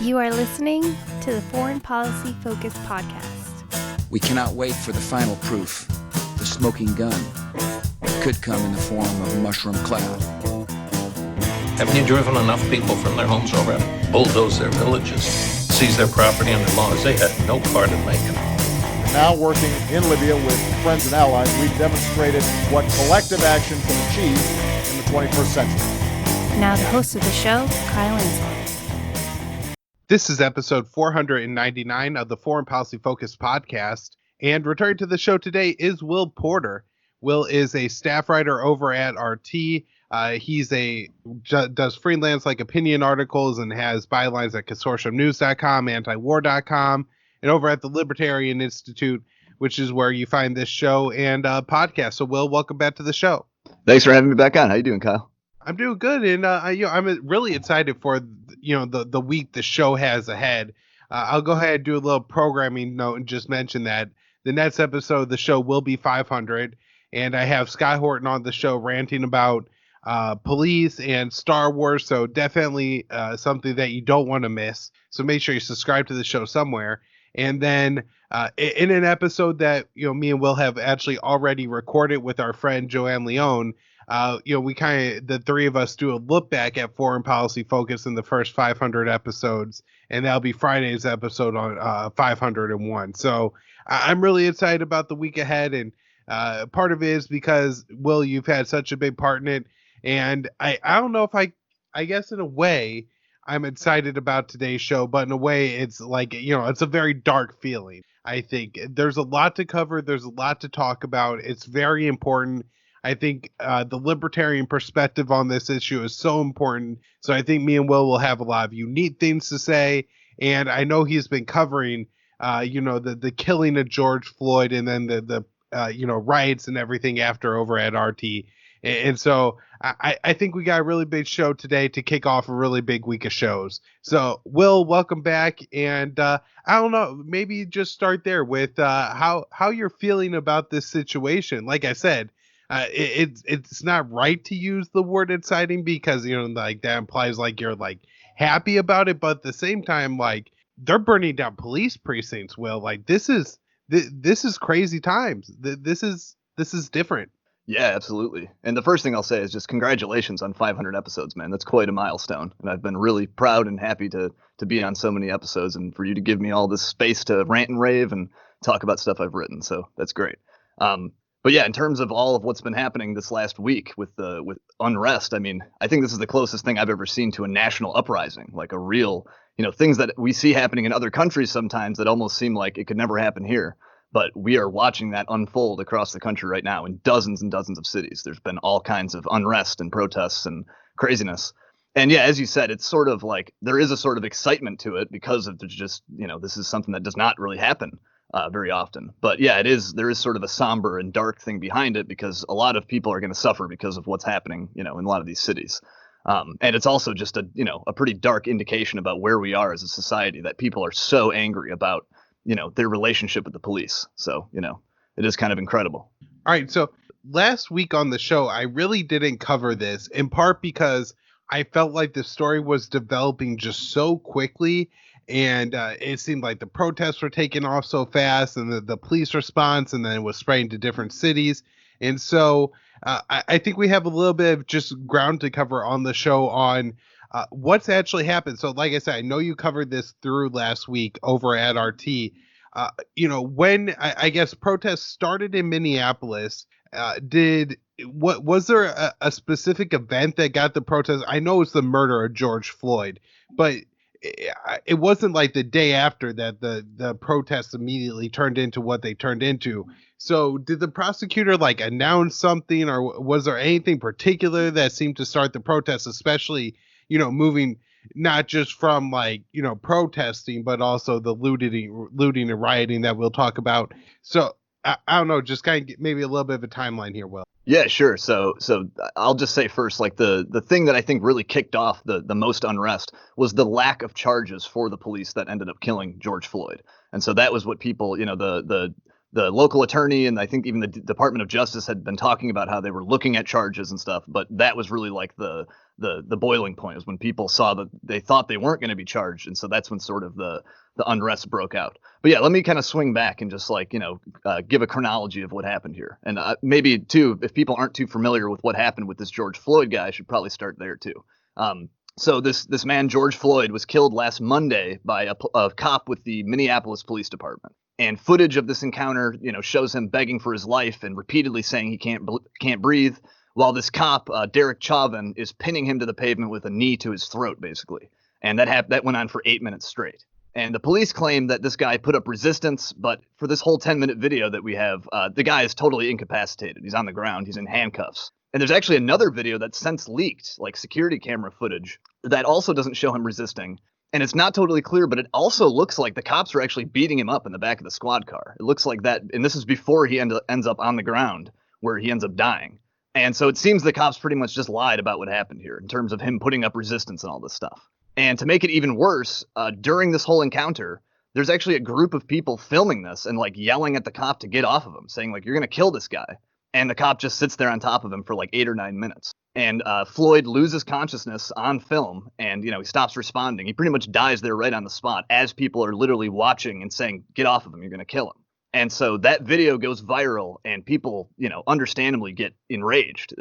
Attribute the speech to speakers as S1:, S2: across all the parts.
S1: You are listening to the Foreign Policy Focus podcast.
S2: We cannot wait for the final proof. The smoking gun could come in the form of a mushroom cloud.
S3: Haven't you driven enough people from their homes already? Bulldoze their villages, seize their property and their laws. They had no part in making it.
S4: Now working in Libya with friends and allies, we've demonstrated what collective action can achieve in the 21st century.
S1: Now the host of the show, Kyle Ansel.
S5: This is episode 499 of the Foreign Policy Focus podcast, and returning to the show today is Will Porter. Will is a staff writer over at RT. Does freelance opinion articles and has bylines at consortiumnews.com, antiwar.com, and over at the Libertarian Institute, which is where you find this show and podcast. So, Will, welcome back to the show.
S6: Thanks for having me back on. How you doing, Kyle?
S5: I'm doing good, and I'm really excited for the week the show has ahead. I'll go ahead and do a little programming note and just mention that the next episode of the show will be 500, and I have Scott Horton on the show ranting about police and Star Wars, so definitely something that you don't want to miss. So make sure you subscribe to the show somewhere. And then in an episode that me and Will have actually already recorded with our friend Joanne Leone, we the three of us do a look back at foreign policy focus in the first 500 episodes, and that'll be Friday's episode on 501. So I'm really excited about the week ahead, and part of it is because, Will, you've had such a big part in it, and I don't know if I guess in a way I'm excited about today's show, but in a way it's it's a very dark feeling. I think there's a lot to cover. There's a lot to talk about. It's very important. I think the libertarian perspective on this issue is so important. So I think me and Will have a lot of unique things to say. And I know he's been covering, the killing of George Floyd and then the riots and everything after over at RT. And so I think we got a really big show today to kick off a really big week of shows. So, Will, welcome back. And I don't know, maybe just start there with how you're feeling about this situation. Like I said, it's not right to use the word exciting because, that implies you're happy about it. But at the same time, they're burning down police precincts. Will, this is crazy times. This is different.
S6: Yeah, absolutely. And the first thing I'll say is just congratulations on 500 episodes, man. That's quite a milestone. And I've been really proud and happy to be on so many episodes and for you to give me all this space to rant and rave and talk about stuff I've written. So that's great. But yeah, in terms of all of what's been happening this last week with unrest, I mean, I think this is the closest thing I've ever seen to a national uprising, like a real, things that we see happening in other countries sometimes that almost seem like it could never happen here. But we are watching that unfold across the country right now in dozens and dozens of cities. There's been all kinds of unrest and protests and craziness. And yeah, as you said, it's sort of there is a sort of excitement to it because of just, this is something that does not really happen very often. But yeah, there is sort of a somber and dark thing behind it because a lot of people are going to suffer because of what's happening, in a lot of these cities. And it's also just a pretty dark indication about where we are as a society, that people are so angry about their relationship with the police. So, it is kind of incredible.
S5: All right. So last week on the show, I really didn't cover this, in part because I felt like the story was developing just so quickly. And it seemed like the protests were taking off so fast and the police response, and then it was spreading to different cities. And so I think we have a little bit of just ground to cover on the show on what's actually happened. So like I said, I know you covered this through last week over at RT. When I guess protests started in Minneapolis, was there a specific event that got the protest? I know it's the murder of George Floyd, but it wasn't like the day after that the protests immediately turned into what they turned into. So did the prosecutor announce something, or was there anything particular that seemed to start the protests, especially moving not just from protesting, but also the looting and rioting that we'll talk about. So I don't know, just kind of maybe a little bit of a timeline here, Will.
S6: Yeah, sure. So I'll just say first, the thing that I think really kicked off the most unrest was the lack of charges for the police that ended up killing George Floyd. And so that was what people, the the local attorney and I think even the Department of Justice had been talking about how they were looking at charges and stuff, but that was really like the boiling point, is when people saw that they thought they weren't going to be charged, and so that's when sort of the unrest broke out. But yeah, let me kind of swing back and just like, give a chronology of what happened here. And maybe too, if people aren't too familiar with what happened with this George Floyd guy, I should probably start there too. So this man, George Floyd, was killed last Monday by a cop with the Minneapolis Police Department. And footage of this encounter, shows him begging for his life and repeatedly saying he can't breathe, while this cop, Derek Chauvin, is pinning him to the pavement with a knee to his throat, basically. And that went on for 8 minutes straight. And the police claim that this guy put up resistance, but for this whole 10-minute video that we have, the guy is totally incapacitated. He's on the ground. He's in handcuffs. And there's actually another video that's since leaked, like security camera footage, that also doesn't show him resisting. And it's not totally clear, but it also looks like the cops are actually beating him up in the back of the squad car. It looks like that. And this is before he ends up on the ground, where he ends up dying. And so it seems the cops pretty much just lied about what happened here in terms of him putting up resistance and all this stuff. And to make it even worse, during this whole encounter, there's actually a group of people filming this and like yelling at the cop to get off of him, saying like, you're going to kill this guy. And the cop just sits there on top of him for like 8 or 9 minutes. And Floyd loses consciousness on film, and he stops responding. He pretty much dies there right on the spot as people are literally watching and saying, get off of him, you're going to kill him. And so that video goes viral, and people, understandably get enraged.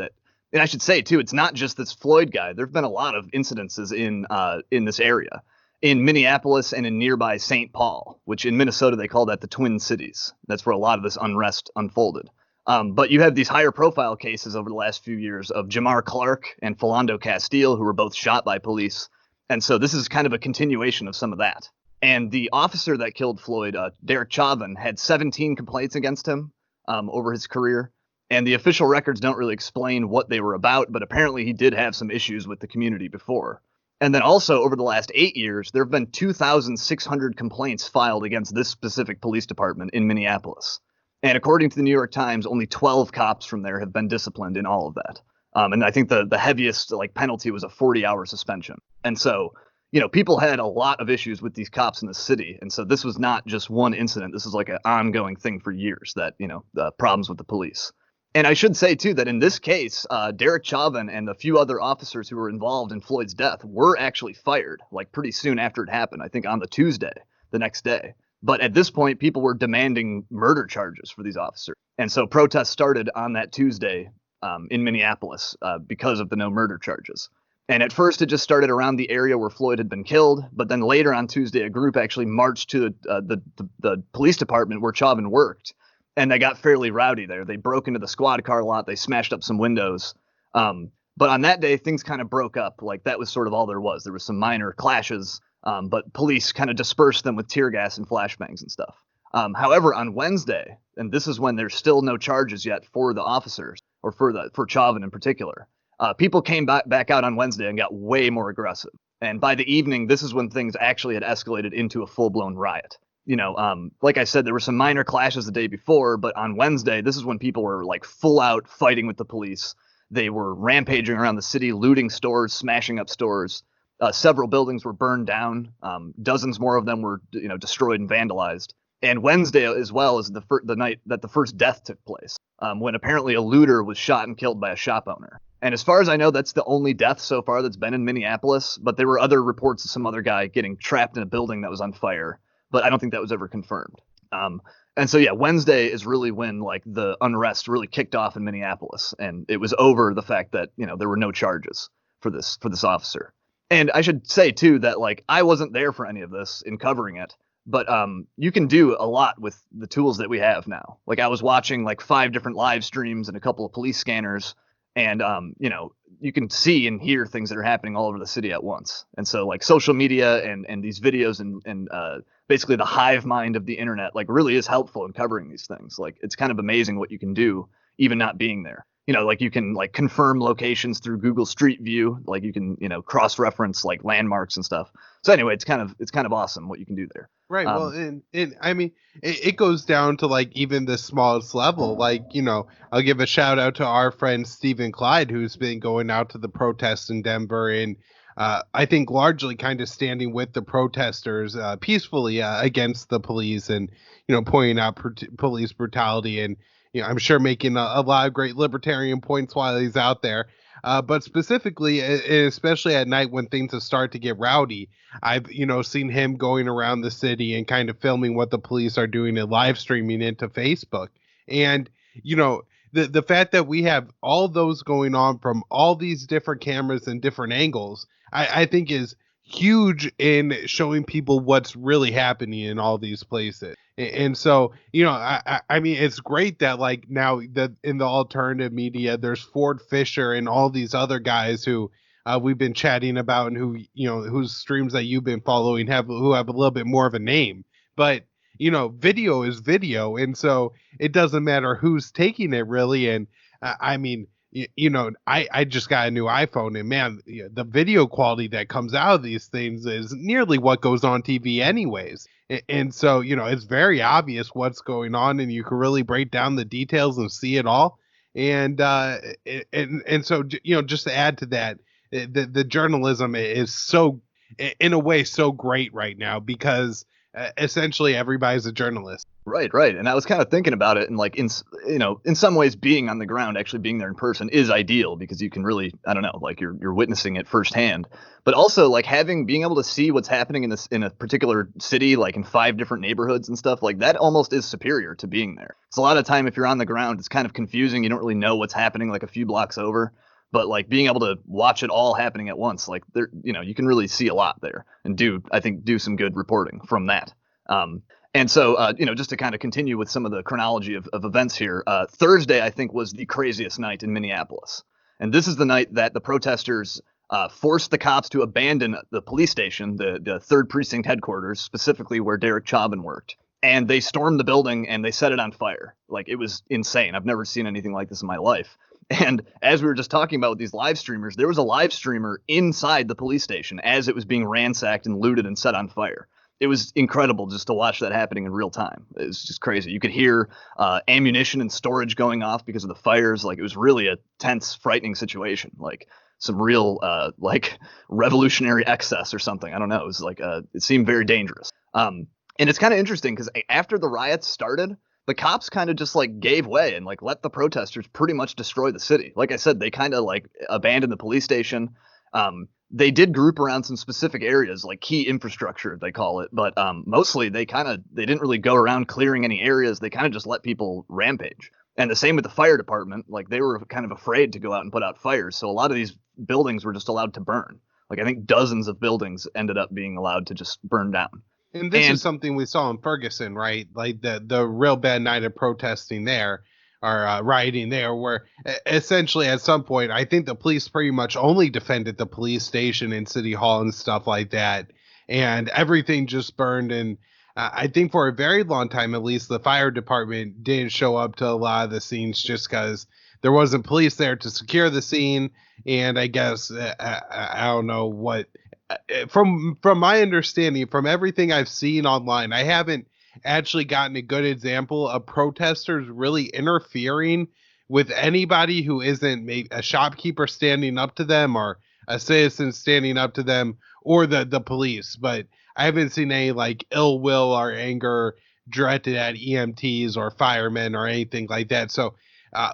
S6: And I should say too, it's not just this Floyd guy. There've been a lot of incidences in this area, in Minneapolis and in nearby St. Paul, which in Minnesota they call that the Twin Cities. That's where a lot of this unrest unfolded. But you have these higher profile cases over the last few years of Jamar Clark and Philando Castile, who were both shot by police. And so this is kind of a continuation of some of that. And the officer that killed Floyd, Derek Chauvin, had 17 complaints against him over his career. And the official records don't really explain what they were about, but apparently he did have some issues with the community before. And then also over the last 8 years, there have been 2,600 complaints filed against this specific police department in Minneapolis. And according to the New York Times, only 12 cops from there have been disciplined in all of that. And I think the heaviest penalty was a 40-hour suspension. And so, people had a lot of issues with these cops in the city. And so this was not just one incident. This is like an ongoing thing for years, that, the problems with the police. And I should say, too, that in this case, Derek Chauvin and a few other officers who were involved in Floyd's death were actually fired, like pretty soon after it happened, I think on the Tuesday, the next day. But at this point, people were demanding murder charges for these officers. And so protests started on that Tuesday in Minneapolis because of the no murder charges. And at first, it just started around the area where Floyd had been killed. But then later on Tuesday, a group actually marched to the police department where Chauvin worked. And they got fairly rowdy there. They broke into the squad car lot. They smashed up some windows. But on that day, things kind of broke up. Like that was sort of all there was. There was some minor clashes. But police kind of dispersed them with tear gas and flashbangs and stuff. However, on Wednesday, and this is when there's still no charges yet for the officers, or for Chauvin in particular, people came back out on Wednesday and got way more aggressive. And by the evening, this is when things actually had escalated into a full-blown riot. Like I said, there were some minor clashes the day before, but on Wednesday, this is when people were like full out fighting with the police. They were rampaging around the city, looting stores, smashing up stores. Several buildings were burned down. Dozens more of them were, destroyed and vandalized. And Wednesday, as well, is the night that the first death took place, when apparently a looter was shot and killed by a shop owner. And as far as I know, that's the only death so far that's been in Minneapolis. But there were other reports of some other guy getting trapped in a building that was on fire. But I don't think that was ever confirmed. And so, yeah, Wednesday is really when like the unrest really kicked off in Minneapolis. And it was over the fact that, there were no charges for this officer. And I should say, too, that like I wasn't there for any of this in covering it. But you can do a lot with the tools that we have now. Like I was watching like 5 different live streams and a couple of police scanners. And, you can see and hear things that are happening all over the city at once. And so like social media and these videos and basically the hive mind of the internet, like really is helpful in covering these things. Like it's kind of amazing what you can do, even not being there. Like you can like confirm locations through Google Street View, like you can, cross-reference like landmarks and stuff. So anyway, it's kind of awesome what you can do there.
S5: Right. Well, and I mean, it goes down to like even the smallest level. Like, I'll give a shout out to our friend Stephen Clyde, who's been going out to the protests in Denver and I think largely kind of standing with the protesters peacefully against the police, and pointing out police brutality, and I'm sure making a lot of great libertarian points while he's out there. But specifically, especially at night when things start to get rowdy, I've seen him going around the city and kind of filming what the police are doing and live streaming into Facebook. And the fact that we have all those going on from all these different cameras and different angles, I think is huge in showing people what's really happening in all these places. And so, I mean, it's great that like now that in the alternative media, there's Ford Fisher and all these other guys who we've been chatting about, and who, whose streams that you've been following who have a little bit more of a name. But video is video, and so it doesn't matter who's taking it really. And I mean, I just got a new iPhone, and man, the video quality that comes out of these things is nearly what goes on TV anyways. And so, it's very obvious what's going on, and you can really break down the details and see it all. And so, just to add to that, the journalism is so, in a way, so great right now, because essentially everybody's a journalist.
S6: Right. And I was kind of thinking about it, and like in some ways being on the ground, actually being there in person is ideal, because you can really, I don't know, like you're witnessing it firsthand. But also like being able to see what's happening in a particular city, like in 5 different neighborhoods and stuff, like that almost is superior to being there. It's a lot of time if you're on the ground, it's kind of confusing. You don't really know what's happening like a few blocks over. But like being able to watch it all happening at once, like there, you can really see a lot there, and do some good reporting from that. And so, just to kind of continue with some of the chronology of events here, Thursday, I think, was the craziest night in Minneapolis. And this is the night that the protesters forced the cops to abandon the police station, the 3rd Precinct headquarters, specifically where Derek Chauvin worked. And they stormed the building and they set it on fire. Like, it was insane. I've never seen anything like this in my life. And as we were just talking about with these live streamers, there was a live streamer inside the police station as it was being ransacked and looted and set on fire. It was incredible just to watch that happening in real time. It was just crazy. You could hear ammunition and storage going off because of the fires. Like, it was really a tense, frightening situation. Like some real like revolutionary excess or something. I don't know. It was like it seemed very dangerous. And it's kind of interesting because after the riots started, the cops kind of just like gave way and like let the protesters pretty much destroy the city. Like I said, they kind of like abandoned the police station. They did group around some specific areas, like key infrastructure, they call it. But mostly they didn't really go around clearing any areas. They kind of just let people rampage. And the same with the fire department. Like, they were kind of afraid to go out and put out fires. So a lot of these buildings were just allowed to burn. Like, I think dozens of buildings ended up being allowed to just burn down.
S5: And this is something we saw in Ferguson, right? Like the real bad night of protesting there, or rioting there, where essentially at some point, I think the police pretty much only defended the police station and city hall and stuff like that. And everything just burned. And I think for a very long time, at least, the fire department didn't show up to a lot of the scenes just because there wasn't police there to secure the scene. And I guess, I don't know what, from my understanding, from everything I've seen online, I haven't actually gotten a good example of protesters really interfering with anybody who isn't maybe a shopkeeper standing up to them, or a citizen standing up to them, or the police. But I haven't seen any like ill will or anger directed at EMTs or firemen or anything like that. So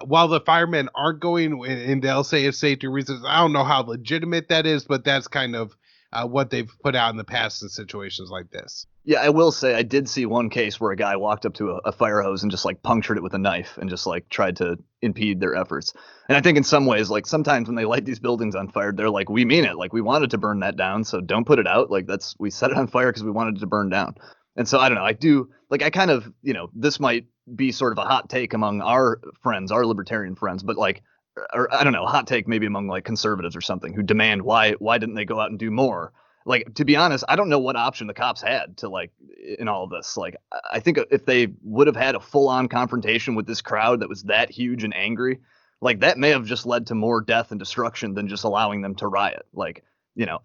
S5: while the firemen aren't going, and they'll say it's safety reasons, I don't know how legitimate that is, but that's kind of what they've put out in the past in situations like this.
S6: Yeah, I will say I did see one case where a guy walked up to a fire hose and just like punctured it with a knife and just like tried to impede their efforts. And I think in some ways, like sometimes when they light these buildings on fire, they're like, we mean it. Like, we wanted to burn that down, so don't put it out. Like, we set it on fire because we wanted it to burn down. And so I don't know. I kind of, this might be sort of a hot take among our friends, our libertarian friends, but like, or I don't know, hot take maybe among like conservatives or something who demand why didn't they go out and do more? Like, to be honest, I don't know what option the cops had to like in all of this. Like, I think if they would have had a full on confrontation with this crowd that was that huge and angry, like that may have just led to more death and destruction than just allowing them to riot. Like,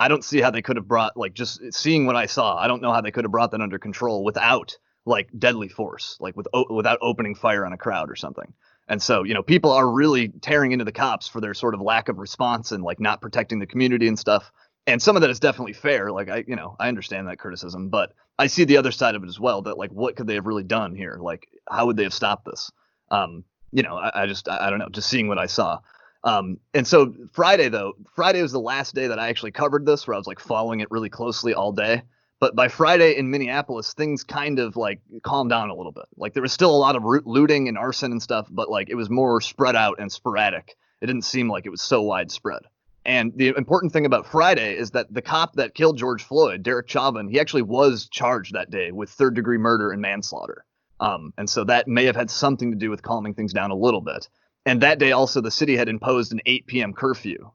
S6: I don't see how they could have brought, like, just seeing what I saw, I don't know how they could have brought that under control without like deadly force, like without opening fire on a crowd or something. And so, people are really tearing into the cops for their sort of lack of response and like not protecting the community and stuff. And some of that is definitely fair. Like I understand that criticism, but I see the other side of it as well. That like, what could they have really done here? Like, how would they have stopped this? I don't know. Just seeing what I saw. And so Friday was the last day that I actually covered this, where I was like following it really closely all day. But by Friday in Minneapolis, things kind of like calmed down a little bit. Like there was still a lot of looting and arson and stuff, but like it was more spread out and sporadic. It didn't seem like it was so widespread. And the important thing about Friday is that the cop that killed George Floyd, Derek Chauvin, he actually was charged that day with third-degree murder and manslaughter. And so that may have had something to do with calming things down a little bit. And that day also the city had imposed an 8 p.m. curfew,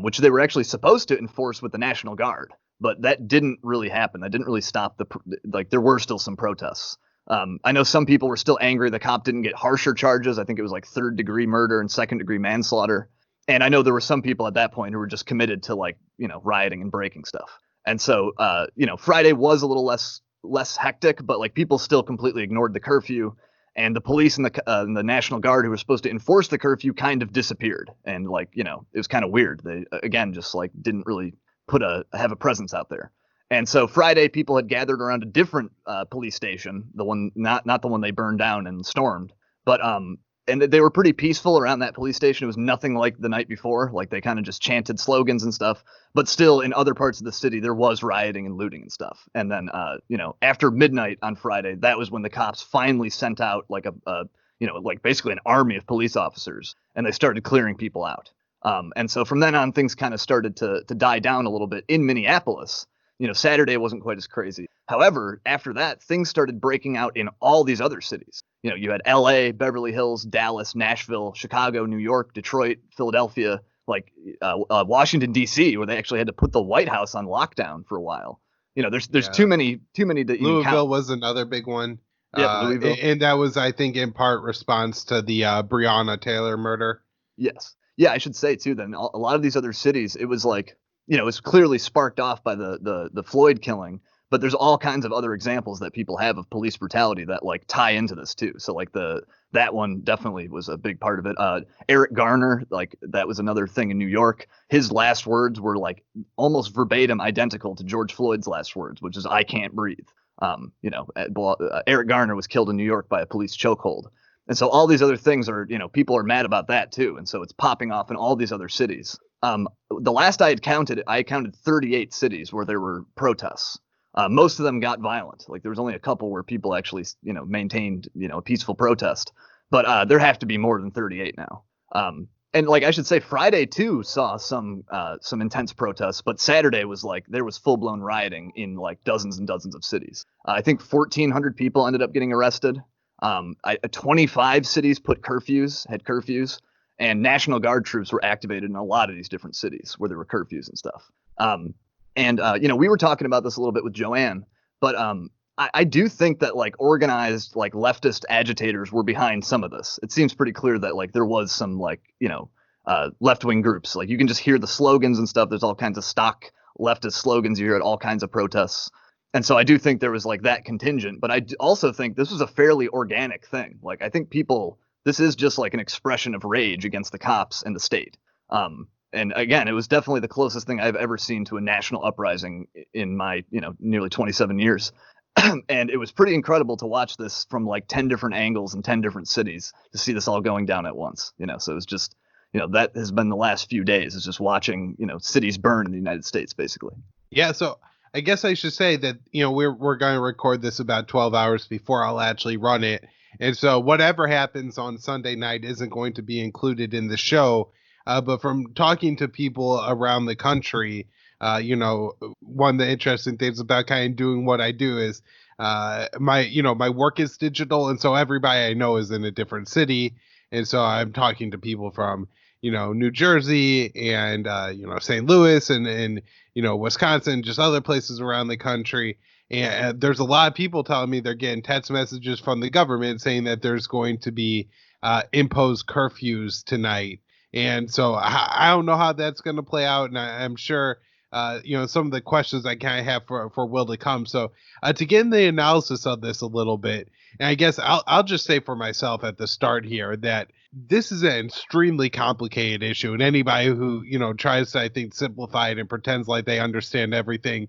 S6: which they were actually supposed to enforce with the National Guard. But that didn't really happen. That didn't really stop there were still some protests. I know some people were still angry the cop didn't get harsher charges. I think it was like third-degree murder and second-degree manslaughter. And I know there were some people at that point who were just committed to like, rioting and breaking stuff. And so, Friday was a little less hectic, but like people still completely ignored the curfew, and the police and the National Guard who were supposed to enforce the curfew kind of disappeared. And like, it was kind of weird. They, again, just like didn't really have a presence out there. And so Friday people had gathered around a different police station, the one, not the one they burned down and stormed, but, and they were pretty peaceful around that police station. It was nothing like the night before. Like they kind of just chanted slogans and stuff. But still, in other parts of the city, there was rioting and looting and stuff. And then, after midnight on Friday, that was when the cops finally sent out like like basically an army of police officers, and they started clearing people out. And so from then on, things kind of started to die down a little bit in Minneapolis. Saturday wasn't quite as crazy. However, after that, things started breaking out in all these other cities. You had LA, Beverly Hills, Dallas, Nashville, Chicago, New York, Detroit, Philadelphia, Washington, D.C., where they actually had to put the White House on lockdown for a while. There's too many to even
S5: Louisville
S6: count.
S5: was another big one.
S6: Yeah, Louisville.
S5: And that was, I think, in part response to the Breonna Taylor murder.
S6: Yes. Yeah, I should say, too, then a lot of these other cities, it was like, it was clearly sparked off by the Floyd killing. But there's all kinds of other examples that people have of police brutality that like tie into this too. So like that one definitely was a big part of it. Eric Garner, like that was another thing in New York. His last words were like almost verbatim identical to George Floyd's last words, which is "I can't breathe." Eric Garner was killed in New York by a police chokehold. And so all these other things are, people are mad about that too. And so it's popping off in all these other cities. The last I counted 38 cities where there were protests. Most of them got violent. Like there was only a couple where people actually, maintained, a peaceful protest. But there have to be more than 38 now. And like I should say, Friday too saw some intense protests, but Saturday was like there was full blown rioting in like dozens and dozens of cities. I think 1,400 people ended up getting arrested. 25 cities had curfews, and National Guard troops were activated in a lot of these different cities where there were curfews and stuff. We were talking about this a little bit with Joanne, but I do think that like organized like leftist agitators were behind some of this. It seems pretty clear that like there was some like, left-wing groups. Like you can just hear the slogans and stuff. There's all kinds of stock leftist slogans you hear at all kinds of protests. And so I do think there was like that contingent, but I also think this was a fairly organic thing. Like I think this is just like an expression of rage against the cops and the state. And again, it was definitely the closest thing I've ever seen to a national uprising in my, nearly 27 years. And it was pretty incredible to watch this from like 10 different angles in 10 different cities to see this all going down at once. So it was just, that has been the last few days is just watching, cities burn in the United States, basically.
S5: Yeah. So I guess I should say that, we're going to record this about 12 hours before I'll actually run it. And so whatever happens on Sunday night isn't going to be included in the show. But from talking to people around the country, one of the interesting things about kind of doing what I do is my work is digital. And so everybody I know is in a different city. And so I'm talking to people from, New Jersey and, St. Louis and Wisconsin, just other places around the country. And there's a lot of people telling me they're getting text messages from the government saying that there's going to be imposed curfews tonight. And so I don't know how that's going to play out. And I'm sure some of the questions I kind of have for Will to come. So to get in the analysis of this a little bit, and I guess I'll just say for myself at the start here that this is an extremely complicated issue, and anybody who tries to, I think, simplify it and pretends like they understand everything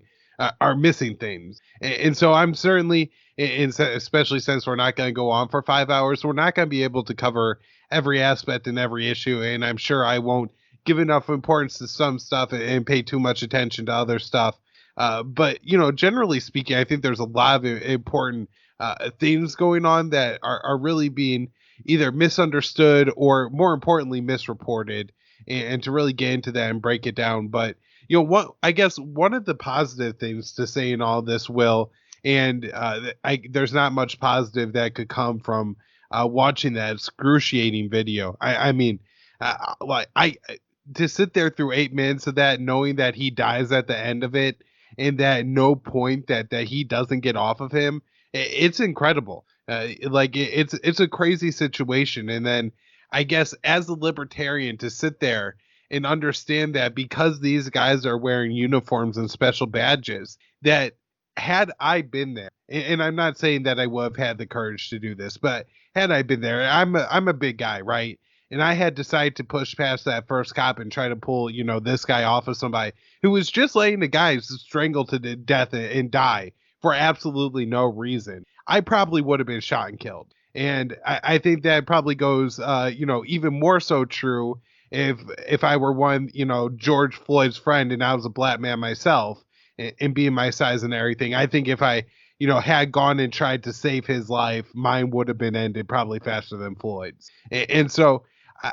S5: are missing things. And so I'm certainly, especially since we're not going to go on for 5 hours, we're not going to be able to cover every aspect and every issue, and I'm sure I won't give enough importance to some stuff and pay too much attention to other stuff. But generally speaking, I think there's a lot of important things going on that are really being either misunderstood or, more importantly, misreported. And to really get into that and break it down. But I guess one of the positive things to say in all this, Will, and there's not much positive that could come from watching that excruciating video. I mean, to sit there through 8 minutes of that, knowing that he dies at the end of it, and that at no point that he doesn't get off of him, it's incredible. It's a crazy situation. And then I guess as a libertarian, to sit there and understand that because these guys are wearing uniforms and special badges, that had I been there, and I'm not saying that I would have had the courage to do this, but had I been there, I'm a big guy, right? And I had decided to push past that first cop and try to pull, this guy off of somebody who was just letting the guys strangle to death and die for absolutely no reason. I probably would have been shot and killed. And I think that probably goes, even more so true if I were one, George Floyd's friend and I was a black man myself and being my size and everything. I think if I, had gone and tried to save his life, mine would have been ended probably faster than Floyd's. And so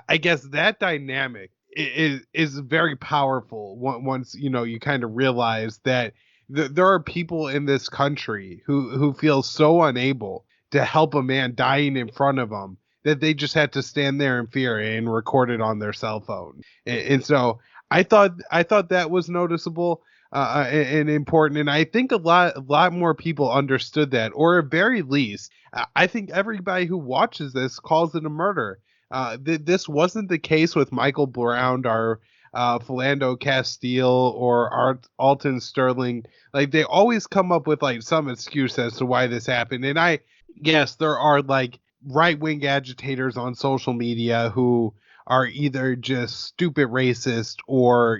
S5: I guess that dynamic is very powerful once, you kind of realize that there are people in this country who feel so unable to help a man dying in front of them that they just had to stand there in fear and record it on their cell phone. And so I thought that was noticeable and important. And I think a lot more people understood that, or at very least, I think everybody who watches this calls it a murder. This wasn't the case with Michael Brown or Philando Castile or Alton Sterling. Like, they always come up with like some excuse as to why this happened. And yes, there are like right-wing agitators on social media who are either just stupid racist or,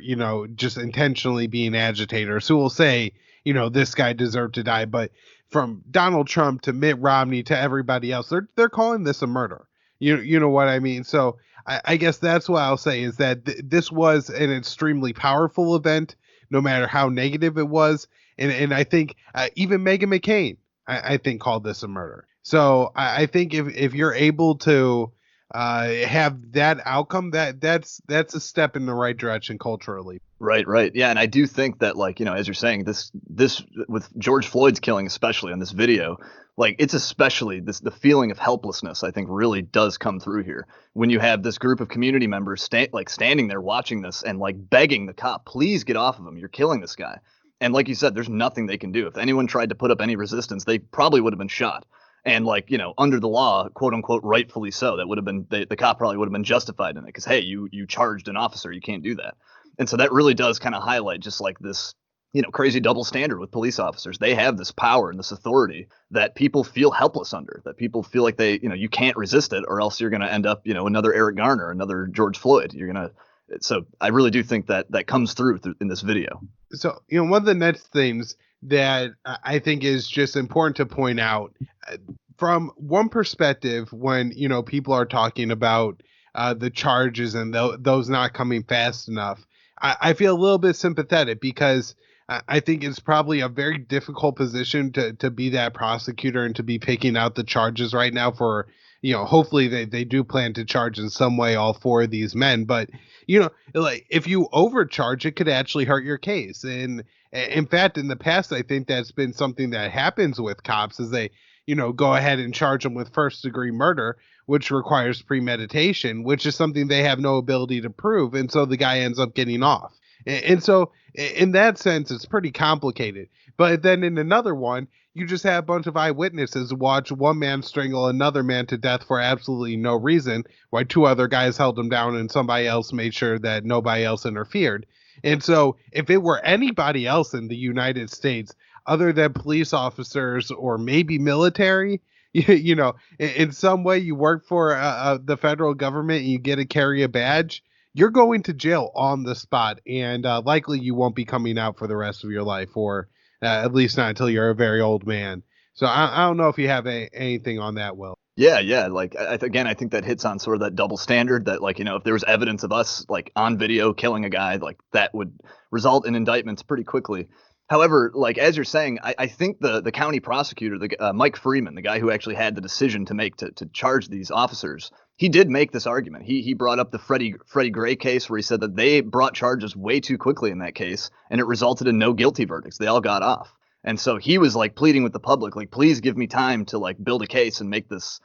S5: just intentionally being agitators who will say, this guy deserved to die. But from Donald Trump to Mitt Romney to everybody else, they're calling this a murder. You know what I mean? So I guess that's what I'll say is that this was an extremely powerful event, no matter how negative it was. And I think even Meghan McCain, I think, called this a murder. So I think if you're able to have that outcome, that's a step in the right direction culturally.
S6: Right. Yeah. And I do think that, like, as you're saying, this with George Floyd's killing, especially on this video, like, it's especially the feeling of helplessness, I think, really does come through here when you have this group of community members standing there watching this and like begging the cop, please get off of him. You're killing this guy. And like you said, there's nothing they can do. If anyone tried to put up any resistance, they probably would have been shot. And like, under the law, quote unquote, rightfully so, that would have been the cop probably would have been justified in it because, hey, you charged an officer. You can't do that. And so that really does kind of highlight just like this, crazy double standard with police officers. They have this power and this authority that people feel helpless under, that people feel like they, you can't resist it, or else you're going to end up, another Eric Garner, another George Floyd. So I really do think that comes through in this video.
S5: So, one of the next things that I think is just important to point out from one perspective, when, people are talking about the charges and those not coming fast enough, I feel a little bit sympathetic because I think it's probably a very difficult position to be that prosecutor and to be picking out the charges right now for, hopefully they do plan to charge in some way all 4 of these men. But, like, if you overcharge, it could actually hurt your case. And in fact, in the past, I think that's been something that happens with cops is they, go ahead and charge them with first-degree murder, which requires premeditation, which is something they have no ability to prove. And so the guy ends up getting off. And so in that sense, it's pretty complicated. But then in another one, you just have a bunch of eyewitnesses watch one man strangle another man to death for absolutely no reason, while 2 other guys held him down and somebody else made sure that nobody else interfered. And so if it were anybody else in the United States other than police officers or maybe military, in some way you work for the federal government and you get to carry a badge, you're going to jail on the spot, and likely you won't be coming out for the rest of your life, or at least not until you're a very old man. So I don't know if you have anything on that, Will.
S6: Yeah. Like again, I think that hits on sort of that double standard that, like, if there was evidence of us like on video killing a guy, like that would result in indictments pretty quickly. However, like as you're saying, I think the county prosecutor, the Mike Freeman, the guy who actually had the decision to make to charge these officers, he did make this argument. He brought up the Freddie Gray case where he said that they brought charges way too quickly in that case, and it resulted in no guilty verdicts. They all got off. And so he was like pleading with the public, like, please give me time to like build a case and make this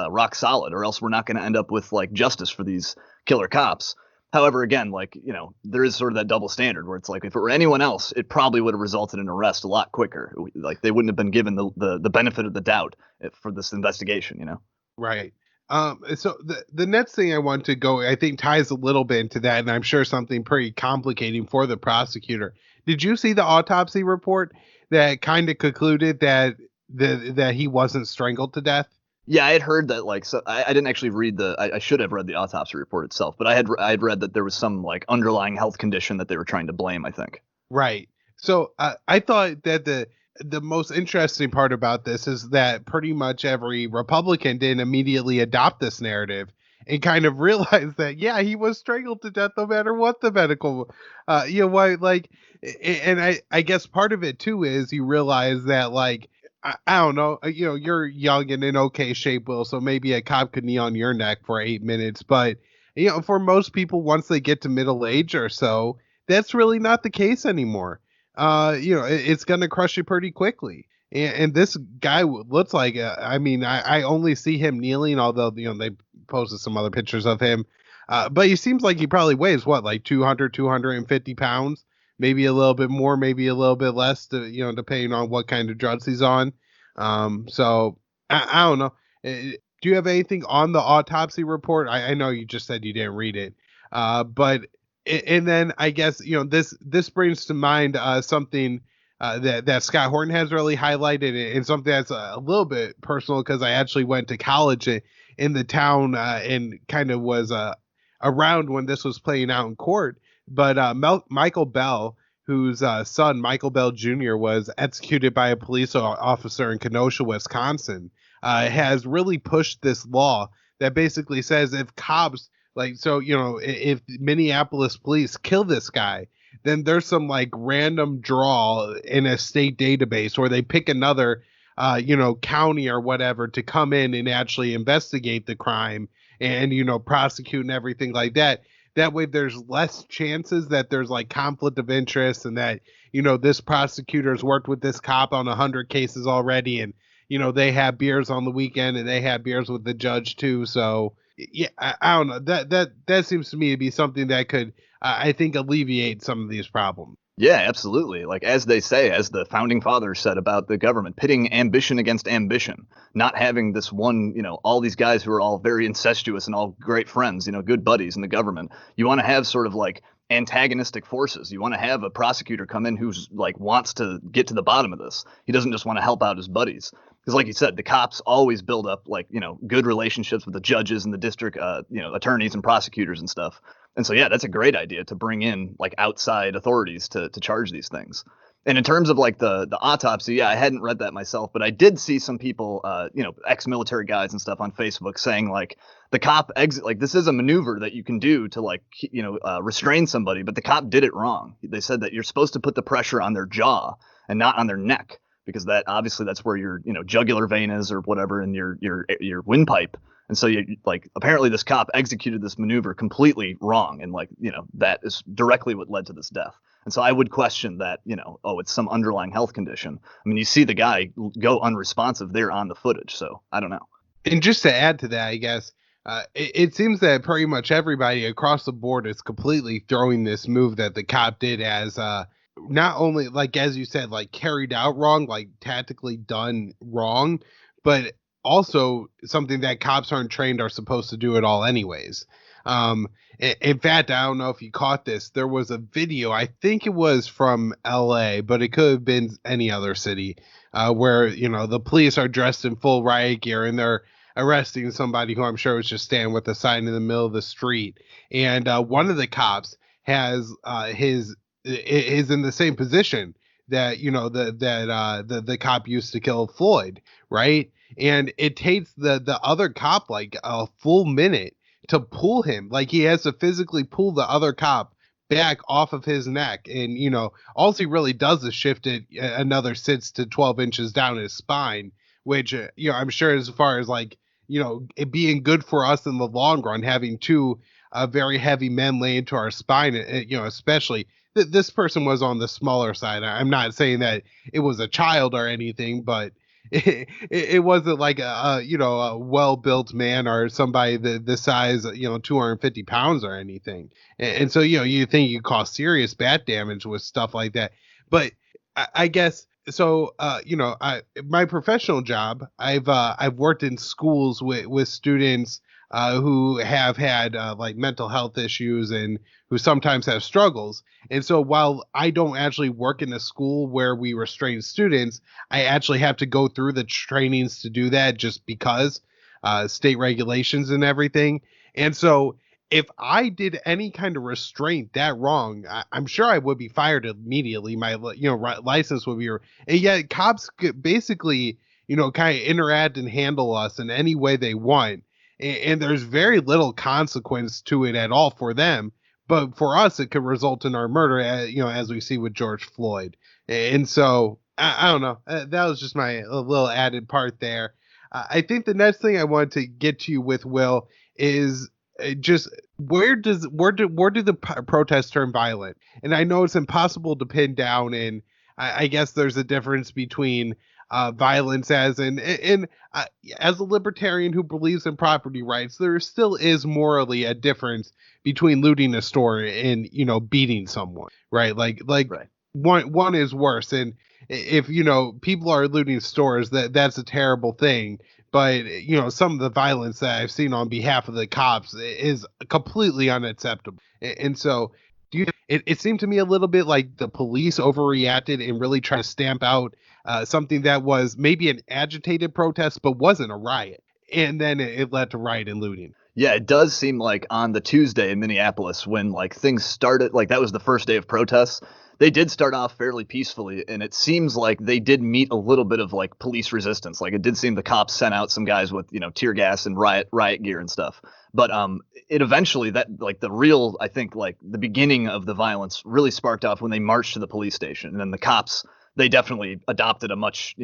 S6: rock solid, or else we're not going to end up with like justice for these killer cops. However, again, like, there is sort of that double standard where it's like, if it were anyone else, it probably would have resulted in arrest a lot quicker. Like they wouldn't have been given the benefit of the doubt for this investigation,
S5: Right. So the next thing I want to go, I think ties a little bit into that, and I'm sure something pretty complicating for the prosecutor. Did you see the autopsy report that kind of concluded that that he wasn't strangled to death?
S6: Yeah, I had heard that. Like, so I didn't actually read I should have read the autopsy report itself, but I had read that there was some like underlying health condition that they were trying to blame, I think.
S5: Right. So I thought that the most interesting part about this is that pretty much every Republican didn't immediately adopt this narrative and kind of realize that, yeah, he was strangled to death no matter what the medical, why, like, and I guess part of it too is you realize that, like, I don't know, you're young and in okay shape, Will, so maybe a cop could knee on your neck for 8 minutes. But, for most people, once they get to middle age or so, that's really not the case anymore. It's going to crush you pretty quickly. And this guy looks like, I only see him kneeling, although, they posted some other pictures of him. But he seems like he probably weighs, like 250 pounds. Maybe a little bit more, maybe a little bit less, depending on what kind of drugs he's on. So I don't know. Do you have anything on the autopsy report? I know you just said you didn't read it. But then I guess, this brings to mind something that Scott Horton has really highlighted, and something that's a little bit personal because I actually went to college in the town and kind of was around when this was playing out in court. But Michael Bell, whose son, Michael Bell Jr., was executed by a police officer in Kenosha, Wisconsin, has really pushed this law that basically says if cops, if Minneapolis police kill this guy, then there's some like random draw in a state database, or they pick another, county or whatever to come in and actually investigate the crime and, prosecute and everything like that. That way there's less chances that there's like conflict of interest, and that, this prosecutor's worked with this cop on 100 cases already, and, they have beers on the weekend and they have beers with the judge too. So yeah, I don't know, that seems to me to be something that could, I think, alleviate some of these problems.
S6: Yeah, absolutely. Like, as they say, as the founding fathers said about the government, pitting ambition against ambition, not having this one, all these guys who are all very incestuous and all great friends, good buddies in the government. You want to have sort of like antagonistic forces. You want to have a prosecutor come in who's like wants to get to the bottom of this. He doesn't just want to help out his buddies. Because like you said, the cops always build up like, good relationships with the judges and the district, attorneys and prosecutors and stuff. And so, yeah, that's a great idea to bring in like outside authorities to charge these things. And in terms of like the autopsy, yeah, I hadn't read that myself, but I did see some people, ex-military guys and stuff on Facebook saying like the cop like this is a maneuver that you can do to like, restrain somebody, but the cop did it wrong. They said that you're supposed to put the pressure on their jaw and not on their neck, because that obviously that's where your, jugular vein is or whatever in your windpipe. And so apparently this cop executed this maneuver completely wrong. And that is directly what led to this death. And so I would question that, it's some underlying health condition. I mean, you see the guy go unresponsive there on the footage. So I don't know.
S5: And just to add to that, I guess, it seems that pretty much everybody across the board is completely throwing this move that the cop did as not only, like, as you said, like carried out wrong, like tactically done wrong, but also something that cops aren't trained are supposed to do at all anyways. In fact, I don't know if you caught this. There was a video, I think it was from LA, but it could have been any other city, where, the police are dressed in full riot gear and they're arresting somebody who I'm sure was just standing with a sign in the middle of the street. And one of the cops has is in the same position that, the cop used to kill Floyd, right? And it takes the other cop like a full minute to pull him. Like, he has to physically pull the other cop back off of his neck. And, all he really does is shift it another 6 to 12 inches down his spine, which, I'm sure as far as like, it being good for us in the long run, having two very heavy men lay into our spine, especially this person was on the smaller side. I'm not saying that it was a child or anything, but it wasn't like a well-built man or somebody the size, 250 pounds or anything. And so, you think you cause serious bat damage with stuff like that. But I guess, so, my professional job, I've worked in schools with students who have had like mental health issues and who sometimes have struggles. And so while I don't actually work in a school where we restrain students, I actually have to go through the trainings to do that just because state regulations and everything. And so if I did any kind of restraint that wrong, I'm sure I would be fired immediately. My license would be, and yet cops could basically, kind of interact and handle us in any way they want. And there's very little consequence to it at all for them. But for us, it could result in our murder, as we see with George Floyd. And so, I don't know. That was just my little added part there. I think the next thing I wanted to get to you with, Will, is just where do the protests turn violent? And I know it's impossible to pin down, and I guess there's a difference between violence as as a libertarian who believes in property rights, there still is morally a difference between looting a store and beating someone, right? Like
S6: Right.
S5: one is worse. And if people are looting stores, that's a terrible thing. But some of the violence that I've seen on behalf of the cops is completely unacceptable. And so it seemed to me a little bit like the police overreacted and really tried to stamp out something that was maybe an agitated protest, but wasn't a riot. And then it led to riot and looting.
S6: Yeah, it does seem like on the Tuesday in Minneapolis, when like things started, like that was the first day of protests, they did start off fairly peacefully, and it seems like they did meet a little bit of like police resistance. Like, it did seem the cops sent out some guys with tear gas and riot gear and stuff. But it eventually, that like the real, I think, like the beginning of the violence really sparked off when they marched to the police station, and then the cops, they definitely adopted a much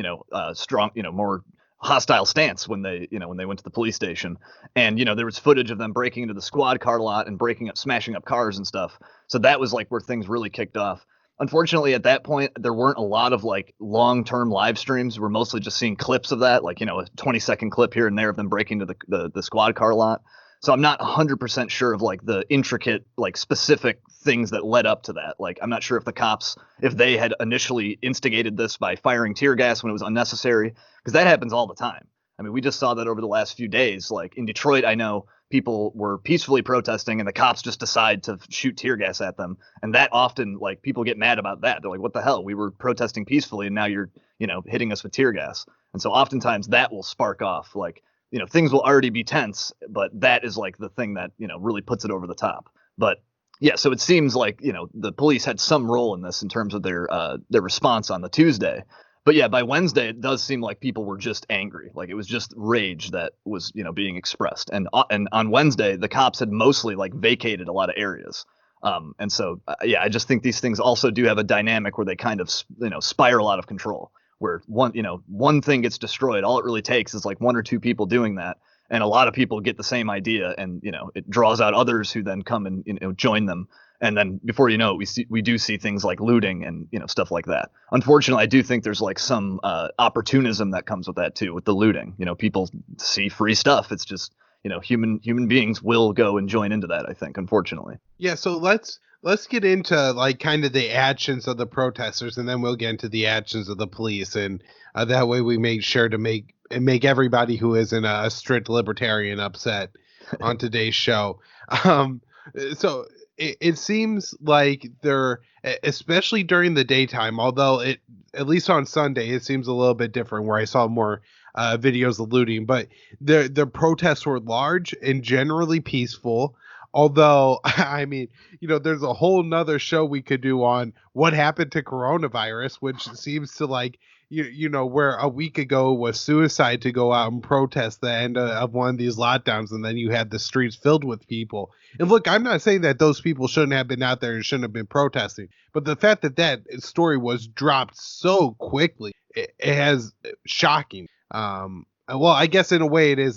S6: strong, more hostile stance when they went to the police station. And there was footage of them breaking into the squad car lot and smashing up cars and stuff. So that was like where things really kicked off. Unfortunately, at that point, there weren't a lot of like long-term live streams. We're mostly just seeing clips of that, like a 20-second clip here and there of them breaking into the squad car lot. So I'm not 100% sure of like the intricate, like specific things that led up to that. Like, I'm not sure if the cops, if they had initially instigated this by firing tear gas when it was unnecessary, because that happens all the time. I mean, we just saw that over the last few days. Like in Detroit, I know people were peacefully protesting and the cops just decide to shoot tear gas at them. And that often, like, people get mad about that. They're like, what the hell? We were protesting peacefully and now you're, hitting us with tear gas. And so oftentimes that will spark off, like, things will already be tense, but that is like the thing that, really puts it over the top. But yeah, so it seems like, the police had some role in this in terms of their response on the Tuesday. But yeah, by Wednesday, it does seem like people were just angry. Like, it was just rage that was, being expressed. And on Wednesday, the cops had mostly like vacated a lot of areas. And so, yeah, I just think these things also do have a dynamic where they kind of, spiral out of control, where one thing gets destroyed. All it really takes is like one or two people doing that. And a lot of people get the same idea, and, it draws out others who then come and, join them. And then before you know it, we do see things like looting and, stuff like that. Unfortunately, I do think there's like some opportunism that comes with that too, with the looting. People see free stuff. It's just, human beings will go and join into that, I think, unfortunately.
S5: Yeah, so let's get into like kind of the actions of the protesters, and then we'll get into the actions of the police, and that way we make sure to make everybody who isn't a strict libertarian upset. on today's show. Um, so it seems like they're, especially during the daytime, although it, at least on Sunday, it seems a little bit different where I saw more videos of looting, but the protests were large and generally peaceful. Although, I mean, there's a whole nother show we could do on what happened to coronavirus, which seems to like, where a week ago was suicide to go out and protest the end of one of these lockdowns, and then you had the streets filled with people. And look, I'm not saying that those people shouldn't have been out there and shouldn't have been protesting, but the fact that that story was dropped so quickly, it has shocking. Well, I guess in a way it is,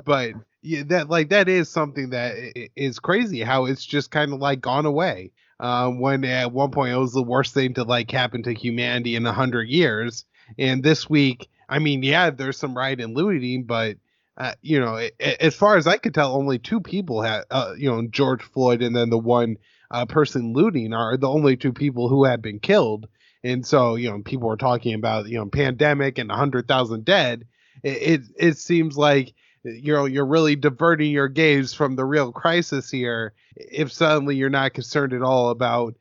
S5: but yeah, that is something that is crazy how it's just kind of like gone away. When at one point it was the worst thing to like happen to humanity in 100 years. And this week, I mean, yeah, there's some riot and looting, but as far as I could tell, only two people had, George Floyd and then the one person looting are the only two people who had been killed. And so, people were talking about, pandemic and 100,000 dead. It seems like, you're really diverting your gaze from the real crisis here. If suddenly you're not concerned at all about,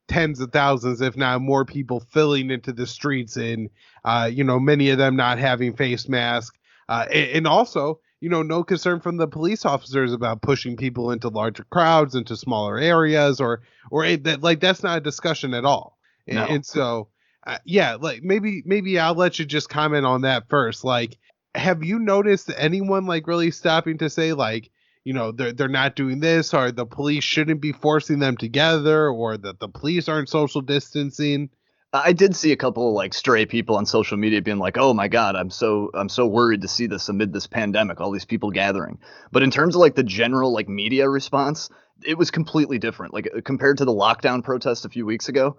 S5: tens of thousands, if not more people filling into the streets and, many of them not having face masks. And also, no concern from the police officers about pushing people into larger crowds, into smaller areas, or that's not a discussion at all.
S6: No.
S5: And so, yeah, like maybe I'll let you just comment on that first. Like, have you noticed anyone like really stopping to say like, they're not doing this, or the police shouldn't be forcing them together, or that the police aren't social distancing?
S6: I did see a couple of like stray people on social media being like, "Oh my God, I'm so worried to see this amid this pandemic, all these people gathering." But in terms of like the general like media response, it was completely different. Like compared to the lockdown protest a few weeks ago,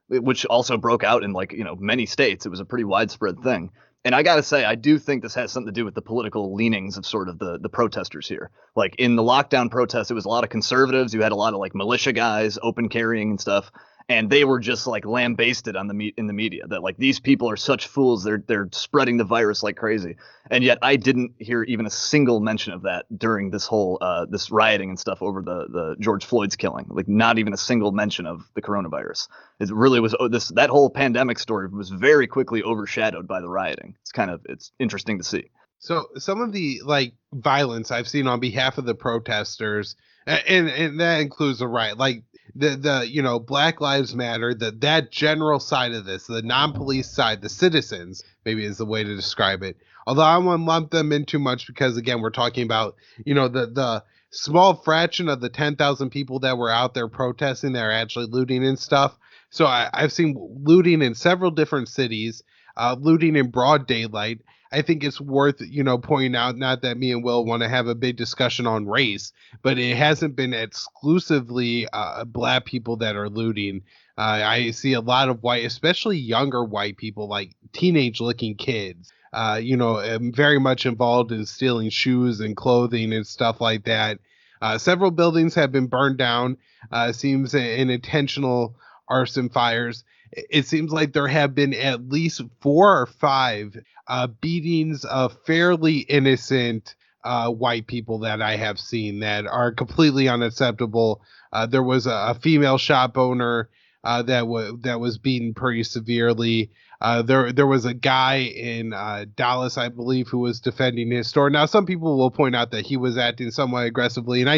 S6: which also broke out in like many states. It was a pretty widespread thing. And I got to say, I do think this has something to do with the political leanings of sort of the protesters here. Like in the lockdown protests, it was a lot of conservatives. You had a lot of like militia guys, open carrying and stuff. And they were just like lambasted in the media that like these people are such fools. They're spreading the virus like crazy. And yet I didn't hear even a single mention of that during this whole this rioting and stuff over the George Floyd's killing. Like not even a single mention of the coronavirus. It really was that whole pandemic story was very quickly overshadowed by the rioting. It's interesting to see.
S5: So some of the like violence I've seen on behalf of the protesters, and that includes the riot, like the Black Lives Matter, that general side of this, the non-police side, the citizens, maybe is the way to describe it. Although I won't lump them in too much because again, we're talking about, the small fraction of the 10,000 people that were out there protesting that are actually looting and stuff. So I've seen looting in several different cities, looting in broad daylight. I think it's worth, pointing out, not that me and Will want to have a big discussion on race, but it hasn't been exclusively Black people that are looting. I see a lot of white, especially younger white people, like teenage-looking kids, very much involved in stealing shoes and clothing and stuff like that. Several buildings have been burned down. Seems in intentional arson fires. It seems like there have been at least 4 or 5 beatings of fairly innocent white people that I have seen that are completely unacceptable. There was a female shop owner that was beaten pretty severely. There was a guy in Dallas, I believe, who was defending his store. Now, some people will point out that he was acting somewhat aggressively, and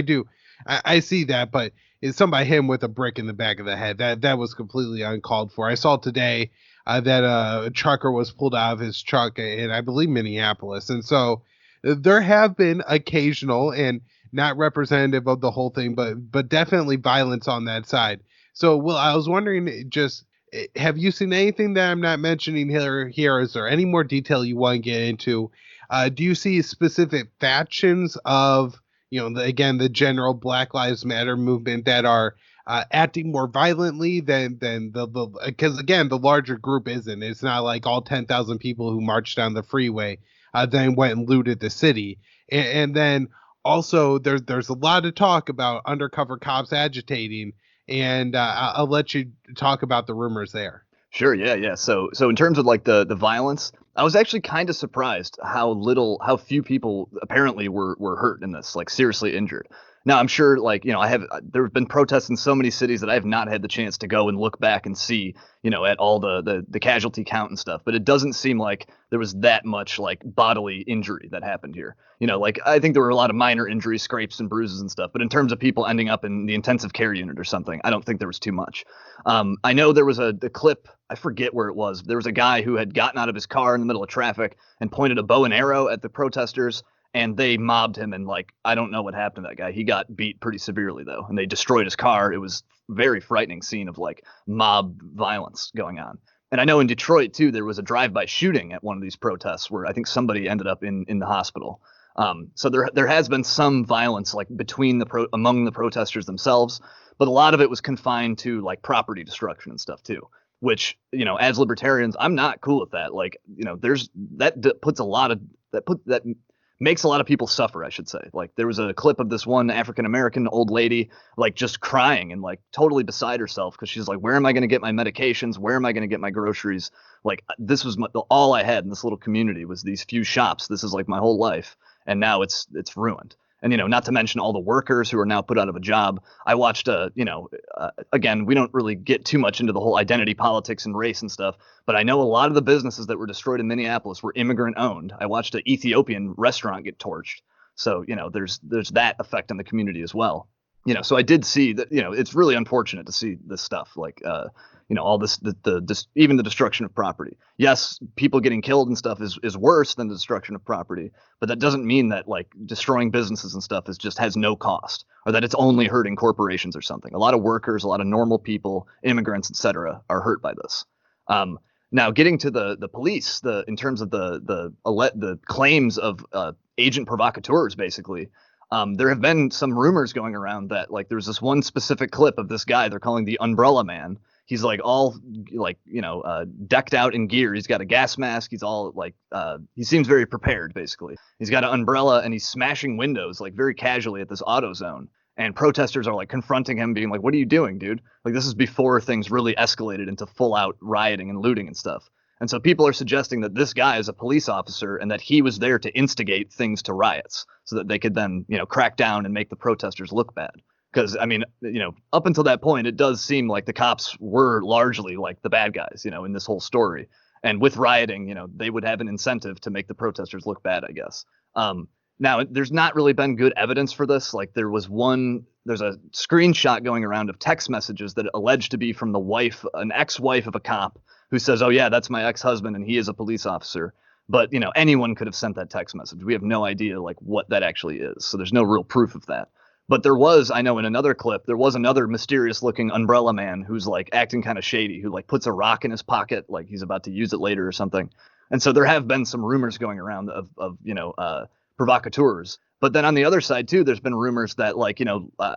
S5: I see that, but it's somebody hit him with a brick in the back of the head. That was completely uncalled for. I saw today that a trucker was pulled out of his truck in, I believe, Minneapolis. And so there have been occasional, and not representative of the whole thing, but definitely violence on that side. So, Will, I was wondering, just have you seen anything that I'm not mentioning here? Is there any more detail you want to get into? Do you see specific factions of, the general Black Lives Matter movement that are acting more violently than because again, the larger group isn't. It's not like all 10,000 people who marched down the freeway then went and looted the city. And then also there's a lot of talk about undercover cops agitating, and I'll let you talk about the rumors there.
S6: Sure, yeah. So in terms of like the violence, I was actually kind of surprised how few people apparently were hurt in this, like seriously injured. Now I'm sure, like, there have been protests in so many cities that I have not had the chance to go and look back and see, at all the casualty count and stuff. But it doesn't seem like there was that much like bodily injury that happened here. Like I think there were a lot of minor injuries, scrapes and bruises and stuff. But in terms of people ending up in the intensive care unit or something, I don't think there was too much. I know there was the clip. I forget where it was. There was a guy who had gotten out of his car in the middle of traffic and pointed a bow and arrow at the protesters, and they mobbed him. And like, I don't know what happened to that guy. He got beat pretty severely though, and they destroyed his car. It was a very frightening scene of like mob violence going on. And I know in Detroit too, there was a drive-by shooting at one of these protests where I think somebody ended up in the hospital. So there has been some violence like among the protesters themselves, but a lot of it was confined to like property destruction and stuff too. Which, as libertarians, I'm not cool with that. Like, there's that makes a lot of people suffer, I should say. Like, there was a clip of this one African American old lady, like, just crying and like totally beside herself because she's like, where am I going to get my medications? Where am I going to get my groceries? Like, this was all I had in this little community was these few shops. This is like my whole life. And now it's ruined. And, not to mention all the workers who are now put out of a job. I watched, again, we don't really get too much into the whole identity politics and race and stuff, but I know a lot of the businesses that were destroyed in Minneapolis were immigrant owned. I watched an Ethiopian restaurant get torched. So, there's that effect on the community as well. So I did see that, it's really unfortunate to see this stuff like, all this, even the destruction of property. Yes, people getting killed and stuff is worse than the destruction of property, but that doesn't mean that like destroying businesses and stuff has no cost, or that it's only hurting corporations or something. A lot of workers, a lot of normal people, immigrants, etc., are hurt by this. Now, getting to the police, in terms of the claims of agent provocateurs, basically. There have been some rumors going around that like there's this one specific clip of this guy they're calling the Umbrella Man. He's like all like, decked out in gear. He's got a gas mask. He's all like, he seems very prepared, basically. He's got an umbrella and he's smashing windows like very casually at this AutoZone. And protesters are like confronting him, being like, what are you doing, dude? Like, this is before things really escalated into full out rioting and looting and stuff. And so people are suggesting that this guy is a police officer and that he was there to instigate things to riots so that they could then, crack down and make the protesters look bad. Because, I mean, up until that point, it does seem like the cops were largely like the bad guys, in this whole story. And with rioting, they would have an incentive to make the protesters look bad, I guess. Now, there's not really been good evidence for this. Like there's a screenshot going around of text messages that alleged to be from an ex-wife of a cop who says, oh, yeah, that's my ex-husband and he is a police officer. But, anyone could have sent that text message. We have no idea like what that actually is. So there's no real proof of that. But there was, I know in another clip, there was another mysterious looking umbrella man who's like acting kind of shady, who like puts a rock in his pocket, like he's about to use it later or something. And so there have been some rumors going around of provocateurs. But then on the other side, too, there's been rumors that like,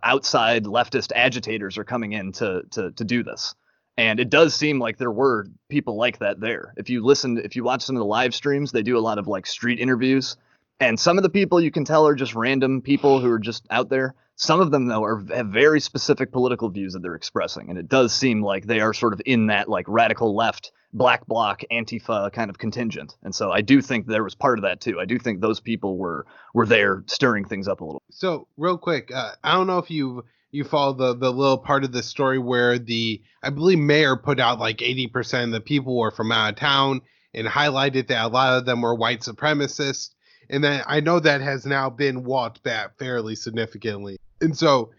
S6: outside leftist agitators are coming in to do this. And it does seem like there were people like that there. If you watch some of the live streams, they do a lot of like street interviews. And some of the people you can tell are just random people who are just out there. Some of them, though, have very specific political views that they're expressing. And it does seem like they are sort of in that like radical left, black bloc, Antifa kind of contingent. And so I do think there was part of that, too. I do think those people were there stirring things up a little.
S5: So real quick, I don't know if you follow the little part of the story where I believe mayor put out like 80% of the people were from out of town and highlighted that a lot of them were white supremacists. And then I know that has now been walked back fairly significantly. And so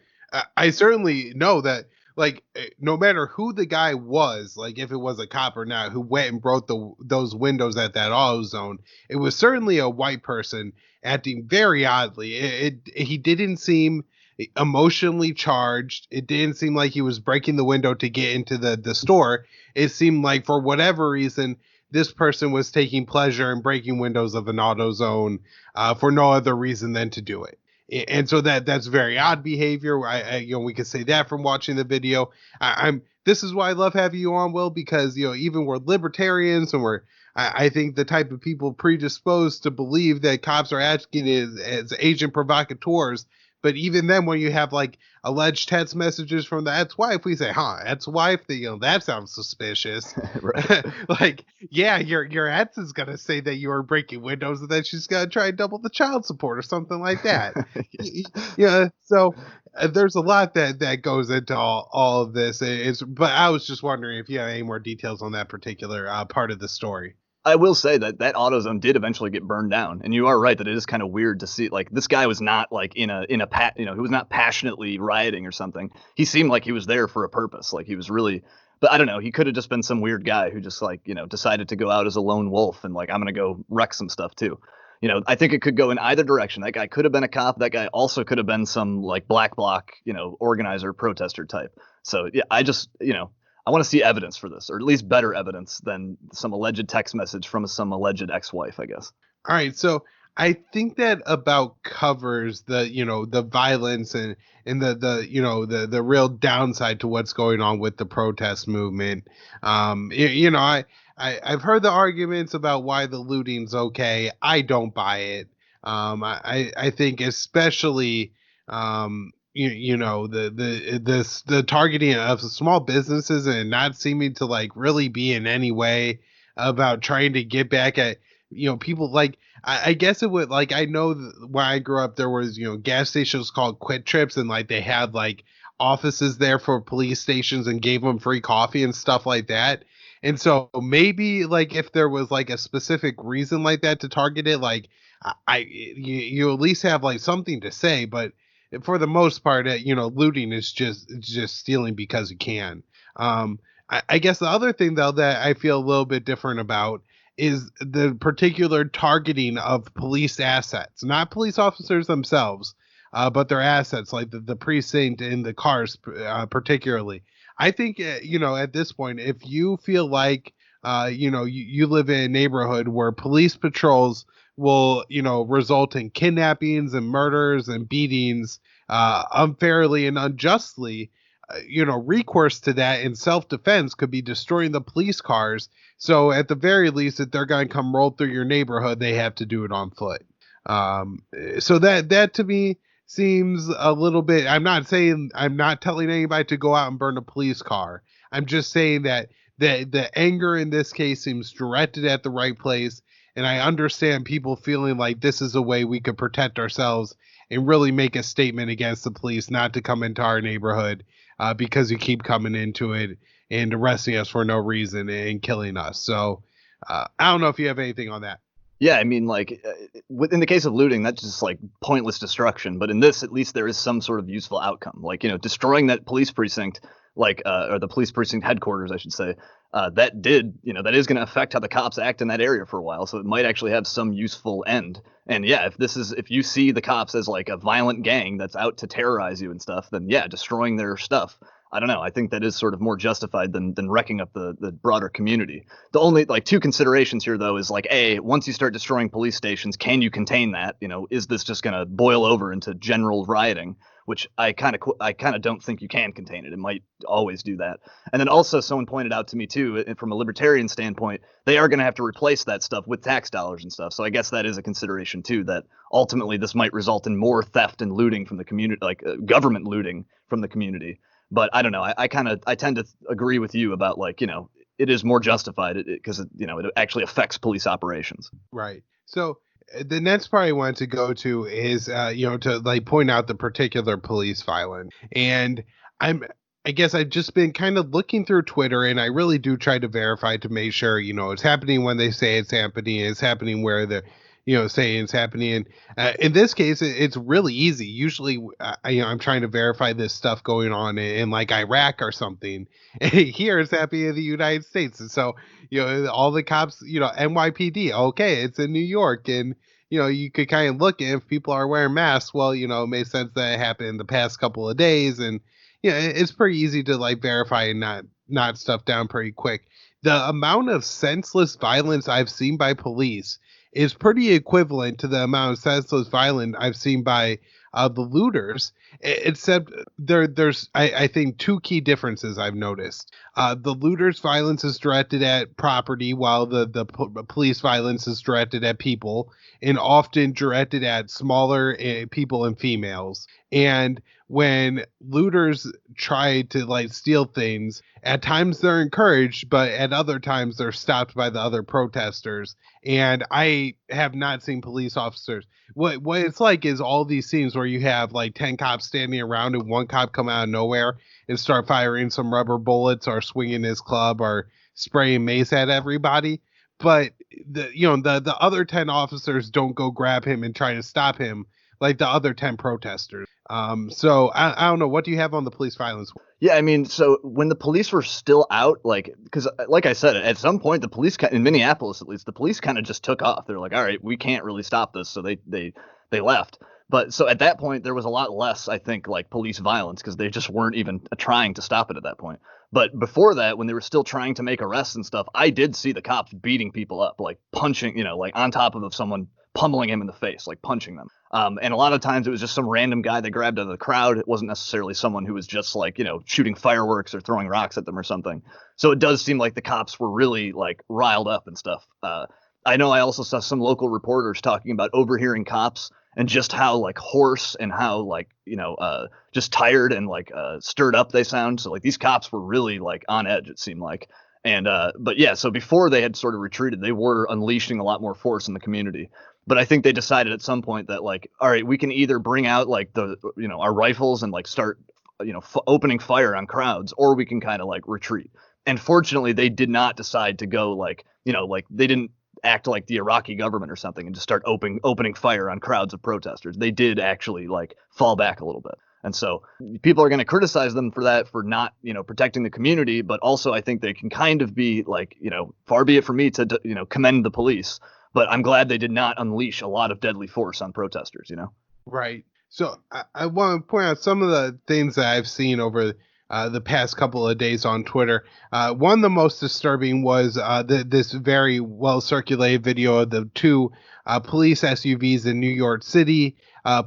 S5: I certainly know that, like, no matter who the guy was, like if it was a cop or not, who went and broke those windows at that AutoZone, it was certainly a white person acting very oddly. He didn't seem emotionally charged. It didn't seem like he was breaking the window to get into the store. It seemed like for whatever reason, this person was taking pleasure in breaking windows of an AutoZone for no other reason than to do it. And so that's very odd behavior. We could say that from watching the video. This is why I love having you on, Will, because, even we're libertarians and I think the type of people predisposed to believe that cops are acting as agent provocateurs But even then, when you have like alleged text messages from the ex-wife, we say, ex-wife, that sounds suspicious.
S6: Right.
S5: Like, yeah, your ex is gonna say that you were breaking windows, and then she's gonna try and double the child support or something like that. Yeah, so there's a lot that goes into all of this. But I was just wondering if you have any more details on that particular part of the story.
S6: I will say that AutoZone did eventually get burned down, and you are right that it is kind of weird to see, like, this guy was not like he was not passionately rioting or something. He seemed like he was there for a purpose, like he was really. But I don't know, he could have just been some weird guy who just like decided to go out as a lone wolf and like, I'm gonna go wreck some stuff too. I think it could go in either direction. That guy could have been a cop. That guy also could have been some like black bloc, organizer, protester type. So yeah, I want to see evidence for this, or at least better evidence than some alleged text message from some alleged ex-wife, I guess.
S5: All right, so I think that about covers the violence and the real downside to what's going on with the protest movement. I've heard the arguments about why the looting's okay. I don't buy it. I think especially the targeting of small businesses and not seeming to like really be in any way about trying to get back at people. Like I guess it would, like, I know where I grew up there was gas stations called Quit Trips, and like they had like offices there for police stations and gave them free coffee and stuff like that. And so maybe like if there was like a specific reason like that to target it, like you at least have like something to say. But for the most part, looting is just stealing because you can. I guess the other thing though that I feel a little bit different about is the particular targeting of police assets, not police officers themselves, but their assets, like the precinct and the cars, particularly. I think, at this point, if you feel like, you live in a neighborhood where police patrols will, result in kidnappings and murders and beatings unfairly and unjustly, recourse to that in self-defense could be destroying the police cars. So at the very least, if they're going to come roll through your neighborhood, they have to do it on foot. So that to me seems a little bit. I'm not telling anybody to go out and burn a police car. I'm just saying that the anger in this case seems directed at the right place. And I understand people feeling like this is a way we could protect ourselves and really make a statement against the police not to come into our neighborhood because you keep coming into it and arresting us for no reason and killing us. So I don't know if you have anything on that.
S6: Yeah, I mean, like, in the case of looting, that's just like pointless destruction. But in this, at least there is some sort of useful outcome. Like, destroying that police precinct, like, or the police precinct headquarters, I should say, that is going to affect how the cops act in that area for a while. So it might actually have some useful end. And yeah, if you see the cops as like a violent gang that's out to terrorize you and stuff, then yeah, destroying their stuff, I don't know. I think that is sort of more justified than wrecking up the broader community. The only like two considerations here, though, is like, A, once you start destroying police stations, can you contain that? Is this just going to boil over into general rioting, which I kind of don't think you can contain it. It might always do that. And then also someone pointed out to me, too, from a libertarian standpoint, they are going to have to replace that stuff with tax dollars and stuff. So I guess that is a consideration, too, that ultimately this might result in more theft and looting from the community, like government looting from the community. But I don't know. I tend to agree with you about like, it is more justified because it actually affects police operations.
S5: Right. So the next part I wanted to go to is, to like point out the particular police violence. And I guess I've just been kind of looking through Twitter, and I really do try to verify to make sure, it's happening when they say it's happening. It's happening where they're, saying it's happening. And in this case, it's really easy. Usually, I'm trying to verify this stuff going on in like Iraq or something. Here it's happening in the United States. And so, all the cops, NYPD, okay, it's in New York. And, you could kind of look at if people are wearing masks. Well, it makes sense that it happened in the past couple of days. And, it's pretty easy to like verify and not stuff down pretty quick. The amount of senseless violence I've seen by police is pretty equivalent to the amount of senseless violence I've seen by the looters, except there's I think two key differences I've noticed. The looters' violence is directed at property, while the police violence is directed at people, and often directed at smaller people and females. And when looters try to like steal things, at times they're encouraged, but at other times they're stopped by the other protesters. And I have not seen police officers. What it's like is all these scenes where you have like 10 cops standing around and one cop come out of nowhere and start firing some rubber bullets or swinging his club or spraying mace at everybody. But the other 10 officers don't go grab him and try to stop him like the other 10 protesters. So I don't know. What do you have on the police violence?
S6: Yeah, I mean, so when the police were still out, like, because like I said, at some point the police in Minneapolis, at least, the police kind of just took off. They're like, all right, we can't really stop this, so they left. But so at that point, there was a lot less, I think, like police violence because they just weren't even trying to stop it at that point. But before that, when they were still trying to make arrests and stuff, I did see the cops beating people up, like punching, like on top of someone, pummeling him in the face, like punching them. And a lot of times it was just some random guy that grabbed out of the crowd. It wasn't necessarily someone who was just like, shooting fireworks or throwing rocks at them or something. So it does seem like the cops were really like riled up and stuff. I know I also saw some local reporters talking about overhearing cops and just how like hoarse and how like, just tired and like stirred up they sound. So like these cops were really like on edge, it seemed like. And but yeah, so before they had sort of retreated, they were unleashing a lot more force in the community. But I think they decided at some point that like, all right, we can either bring out like our rifles and like start, opening fire on crowds, or we can kind of like retreat. And fortunately, they did not decide to go like, like they didn't act like the Iraqi government or something and just start opening fire on crowds of protesters. They did actually like fall back a little bit. And so people are going to criticize them for that, for not, protecting the community. But also, I think they can kind of be like, far be it from me to commend the police. But I'm glad they did not unleash a lot of deadly force on protesters,
S5: Right. So I want to point out some of the things that I've seen over the past couple of days on Twitter. One of the most disturbing was this very well circulated video of the two police SUVs in New York City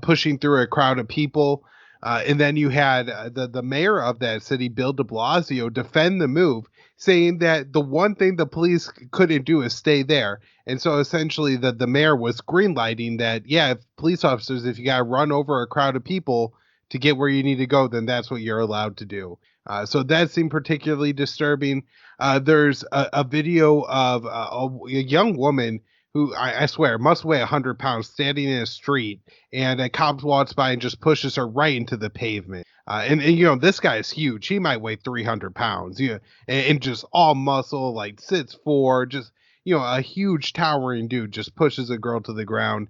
S5: pushing through a crowd of people. And then you had the mayor of that city, Bill de Blasio, defend the move, saying that the one thing the police couldn't do is stay there. And so essentially the mayor was greenlighting that, yeah, if police officers, if you got to run over a crowd of people to get where you need to go, then that's what you're allowed to do. So that seemed particularly disturbing. There's a video of a young woman who I swear must weigh 100 pounds standing in a street, and a cop walks by and just pushes her right into the pavement. And this guy is huge. He might weigh 300 pounds, and just all muscle, like 6'4", just, a huge towering dude just pushes a girl to the ground.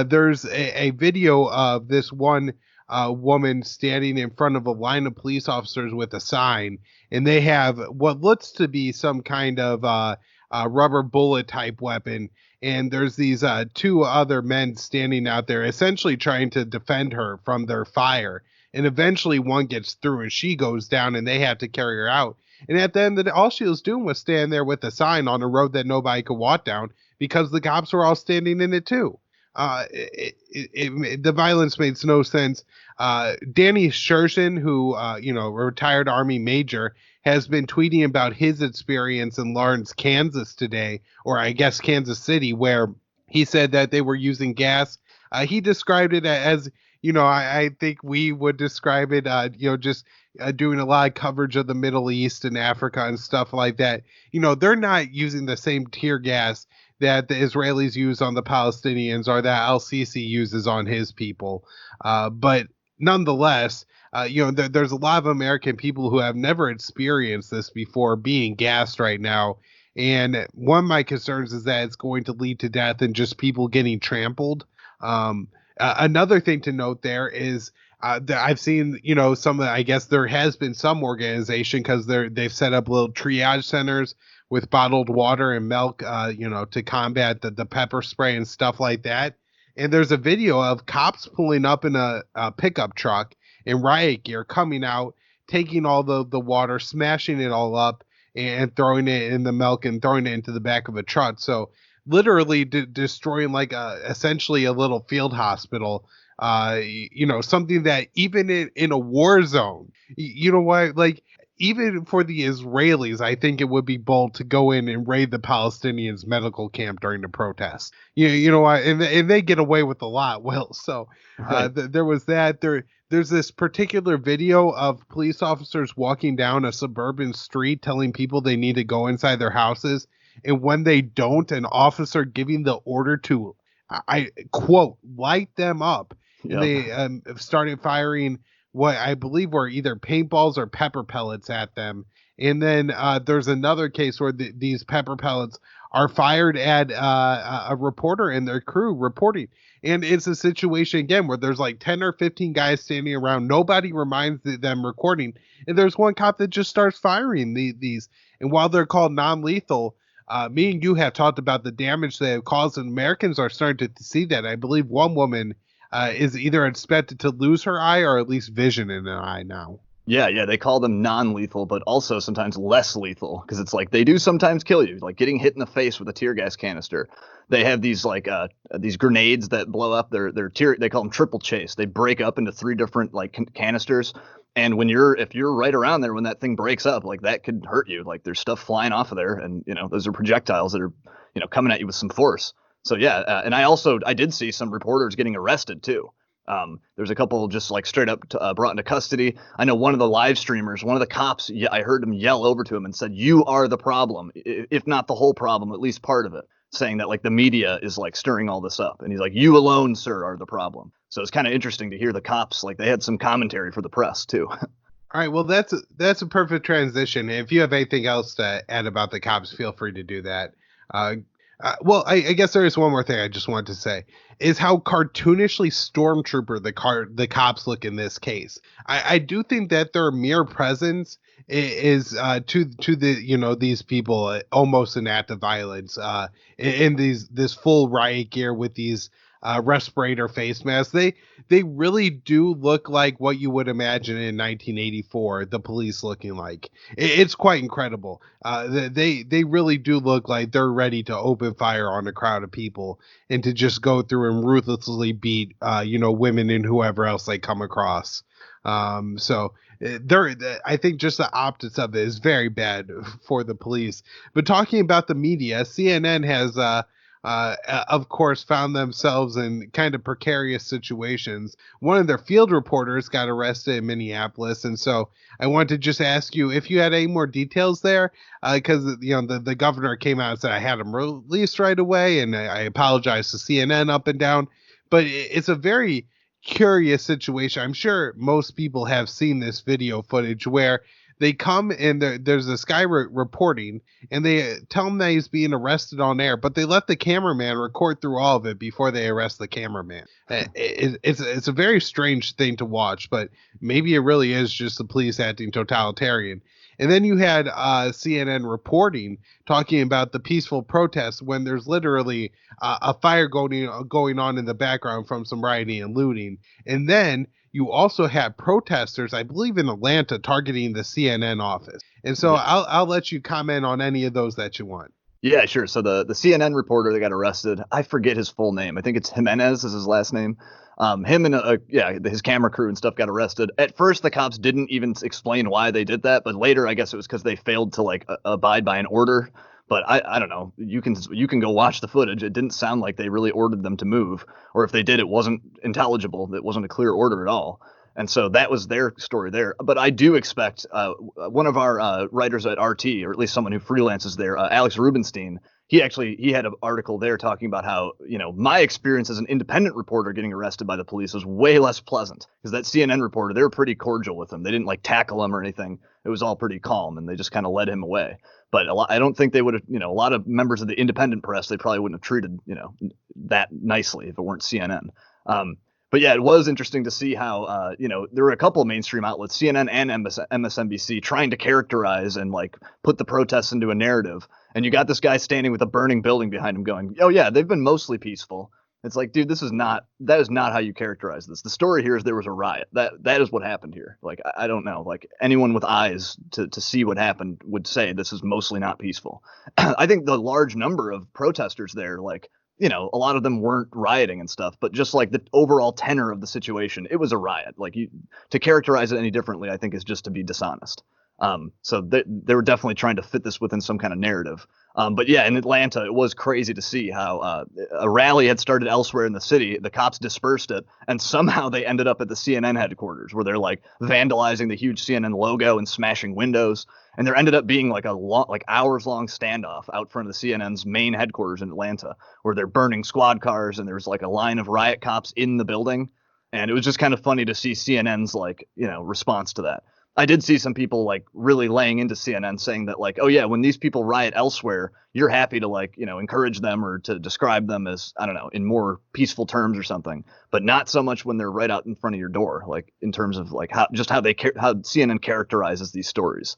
S5: There's a video of this one woman standing in front of a line of police officers with a sign, and they have what looks to be some kind of rubber bullet type weapon. And there's these two other men standing out there essentially trying to defend her from their fire. And eventually one gets through and she goes down and they have to carry her out. And at the end of the day, all she was doing was stand there with a sign on a road that nobody could walk down because the cops were all standing in it too. The violence makes no sense. Danny Shershin, who, a retired Army major, has been tweeting about his experience in Lawrence, Kansas today, or I guess Kansas City, where he said that they were using gas. He described it as, I think we would describe it, just doing a lot of coverage of the Middle East and Africa and stuff like that. They're not using the same tear gas that the Israelis use on the Palestinians or that al-Sisi uses on his people. But nonetheless, there's a lot of American people who have never experienced this before being gassed right now. And one of my concerns is that it's going to lead to death and just people getting trampled. Another thing to note there is that I've seen, I guess there has been some organization because they've set up little triage centers with bottled water and milk, to combat the pepper spray and stuff like that. And there's a video of cops pulling up in a pickup truck in riot gear, coming out, taking all the water, smashing it all up, and throwing it in the milk and throwing it into the back of a truck. So literally destroying like essentially a little field hospital. Something that even in a war zone, you know what, like even for the Israelis, I think it would be bold to go in and raid the Palestinians' medical camp during the protests. You know what, and they get away with a lot. Well, so there was that. There's this particular video of police officers walking down a suburban street telling people they need to go inside their houses. And when they don't, an officer giving the order to, I quote, light them up. And they started firing what I believe were either paintballs or pepper pellets at them. And then there's another case where these pepper pellets are fired at a reporter and their crew reporting. And it's a situation, again, where there's like 10 or 15 guys standing around. Nobody reminds them recording. And there's one cop that just starts firing these. And while they're called non-lethal, me and you have talked about the damage they have caused, and Americans are starting to see that. I believe one woman is either expected to lose her eye or at least vision in an eye now.
S6: Yeah, they call them non-lethal, but also sometimes less lethal, because it's like they do sometimes kill you, like getting hit in the face with a tear gas canister. They have these like these grenades that blow up. They call them triple chase. They break up into 3 different like canisters, and if you're right around there when that thing breaks up, like that could hurt you. Like there's stuff flying off of there, and those are projectiles that are coming at you with some force. So yeah, and I did see some reporters getting arrested too. There's a couple just like straight up brought into custody. I know one of the live streamers, one of the cops, I heard him yell over to him and said, "You are the problem, if not the whole problem, at least part of it," saying that like the media is like stirring all this up. And he's like, "You alone, sir, are the problem." So it's kind of interesting to hear the cops, like they had some commentary for the press too.
S5: All right, well, that's a perfect transition. If you have anything else to add about the cops, feel free to do that. Well, I guess there is one more thing I just wanted to say, is how cartoonishly stormtrooper the cops look in this case. I do think that their mere presence is to the these people almost an act of violence in this full riot gear with these respirator face masks. They really do look like what you would imagine in 1984 the police looking like. It's quite incredible. They really do look like they're ready to open fire on a crowd of people and to just go through and ruthlessly beat women and whoever else they come across. So I think just the optics of it is very bad for the police. But talking about the media, CNN has of course, found themselves in kind of precarious situations. One of their field reporters got arrested in Minneapolis, and so I wanted to just ask you if you had any more details there, because the governor came out and said I had him released right away, and I apologize to CNN up and down, but it's a very curious situation. I'm sure most people have seen this video footage where they come and there's this guy reporting, and they tell him that he's being arrested on air, but they let the cameraman record through all of it before they arrest the cameraman. It's a very strange thing to watch, but maybe it really is just the police acting totalitarian. And then you had CNN reporting, talking about the peaceful protests when there's literally a fire going on in the background from some rioting and looting. And then you also had protesters, I believe in Atlanta, targeting the CNN office. And so I'll let you comment on any of those that you want.
S6: Yeah, sure. So the CNN reporter that got arrested, I forget his full name. I think it's Jimenez is his last name. Him and his camera crew and stuff got arrested. At first, the cops didn't even explain why they did that, but later I guess it was because they failed to like abide by an order. But I don't know. You can go watch the footage. It didn't sound like they really ordered them to move, or if they did, it wasn't intelligible. It wasn't a clear order at all. And so that was their story there. But I do expect one of our writers at RT, or at least someone who freelances there, Alex Rubenstein, he had an article there talking about how, my experience as an independent reporter getting arrested by the police was way less pleasant, because that CNN reporter, they were pretty cordial with him. They didn't like tackle him or anything. It was all pretty calm, and they just kind of led him away. But I don't think they would have, a lot of members of the independent press, they probably wouldn't have treated, that nicely if it weren't CNN. But yeah, it was interesting to see how, there were a couple of mainstream outlets, CNN and MSNBC, trying to characterize and like put the protests into a narrative. And you got this guy standing with a burning building behind him going, "Oh yeah, they've been mostly peaceful." It's like, dude, that is not how you characterize this. The story here is there was a riot. That is what happened here. Like, I don't know. Like, anyone with eyes to see what happened would say this is mostly not peaceful. I think the large number of protesters there, like, you know, a lot of them weren't rioting and stuff, but just like the overall tenor of the situation, it was a riot. Like, to characterize it any differently, I think is just to be dishonest. So they were definitely trying to fit this within some kind of narrative. But yeah, in Atlanta, it was crazy to see how a rally had started elsewhere in the city. The cops dispersed it, and somehow they ended up at the CNN headquarters, where they're like vandalizing the huge CNN logo and smashing windows. And there ended up being like hours long standoff out front of the CNN's main headquarters in Atlanta, where they're burning squad cars, and there's like a line of riot cops in the building. And it was just kind of funny to see CNN's like, you know, response to that. I did see some people like really laying into CNN saying that like, oh yeah, when these people riot elsewhere, you're happy to like, you know, encourage them or to describe them as, I don't know, in more peaceful terms or something, but not so much when they're right out in front of your door, like in terms of like how CNN characterizes these stories.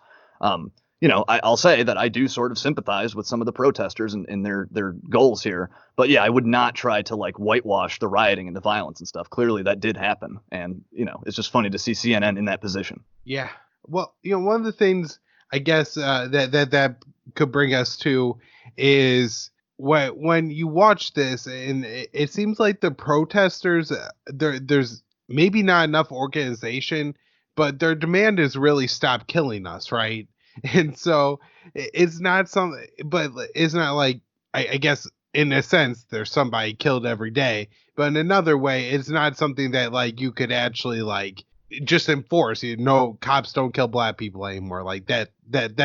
S6: You know, I'll say that I do sort of sympathize with some of the protesters and their goals here. But yeah, I would not try to like whitewash the rioting and the violence and stuff. Clearly that did happen. And, you know, it's just funny to see CNN in that position.
S5: Yeah. Well, you know, one of the things I guess that could bring us to is when you watch this, and it seems like the protesters, there's maybe not enough organization, but their demand is really stop killing us, right? And so it's not something, but it's not like, I guess in a sense there's somebody killed every day, but in another way, it's not something that like you could actually like just enforce. You know, cops don't kill black people anymore. Like that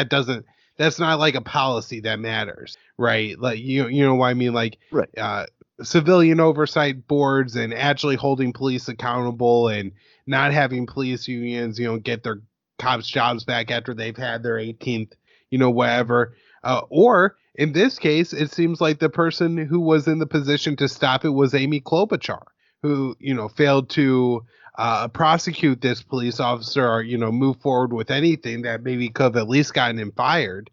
S5: doesn't, that's not like a policy that matters, right? Like you know what I mean? Like
S6: right.
S5: Civilian oversight boards and actually holding police accountable and not having police unions, you know, get their cops jobs back after they've had their 18th, you know, whatever. Or in this case, it seems like the person who was in the position to stop it was Amy Klobuchar, who, you know, failed to prosecute this police officer or, you know, move forward with anything that maybe could have at least gotten him fired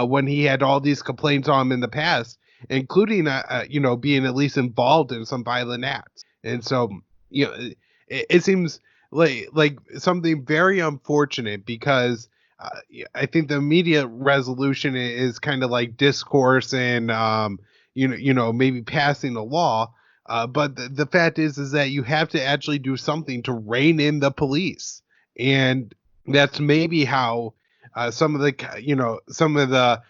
S5: when he had all these complaints on him in the past, including, you know, being at least involved in some violent acts. And so, you know, it seems like something very unfortunate because I think the immediate resolution is kind of like discourse and you know maybe passing a law, but the fact is that you have to actually do something to rein in the police, and that's maybe how some of the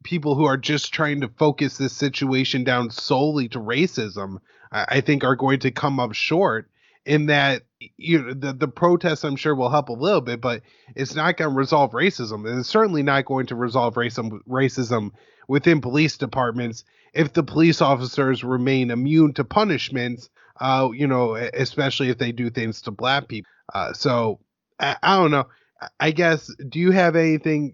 S5: people who are just trying to focus this situation down solely to racism, I think are going to come up short. In that, you know, the protests I'm sure will help a little bit, but it's not going to resolve racism, and it's certainly not going to resolve racism within police departments if the police officers remain immune to punishments. You know, especially if they do things to black people. So I don't know. I guess, do you have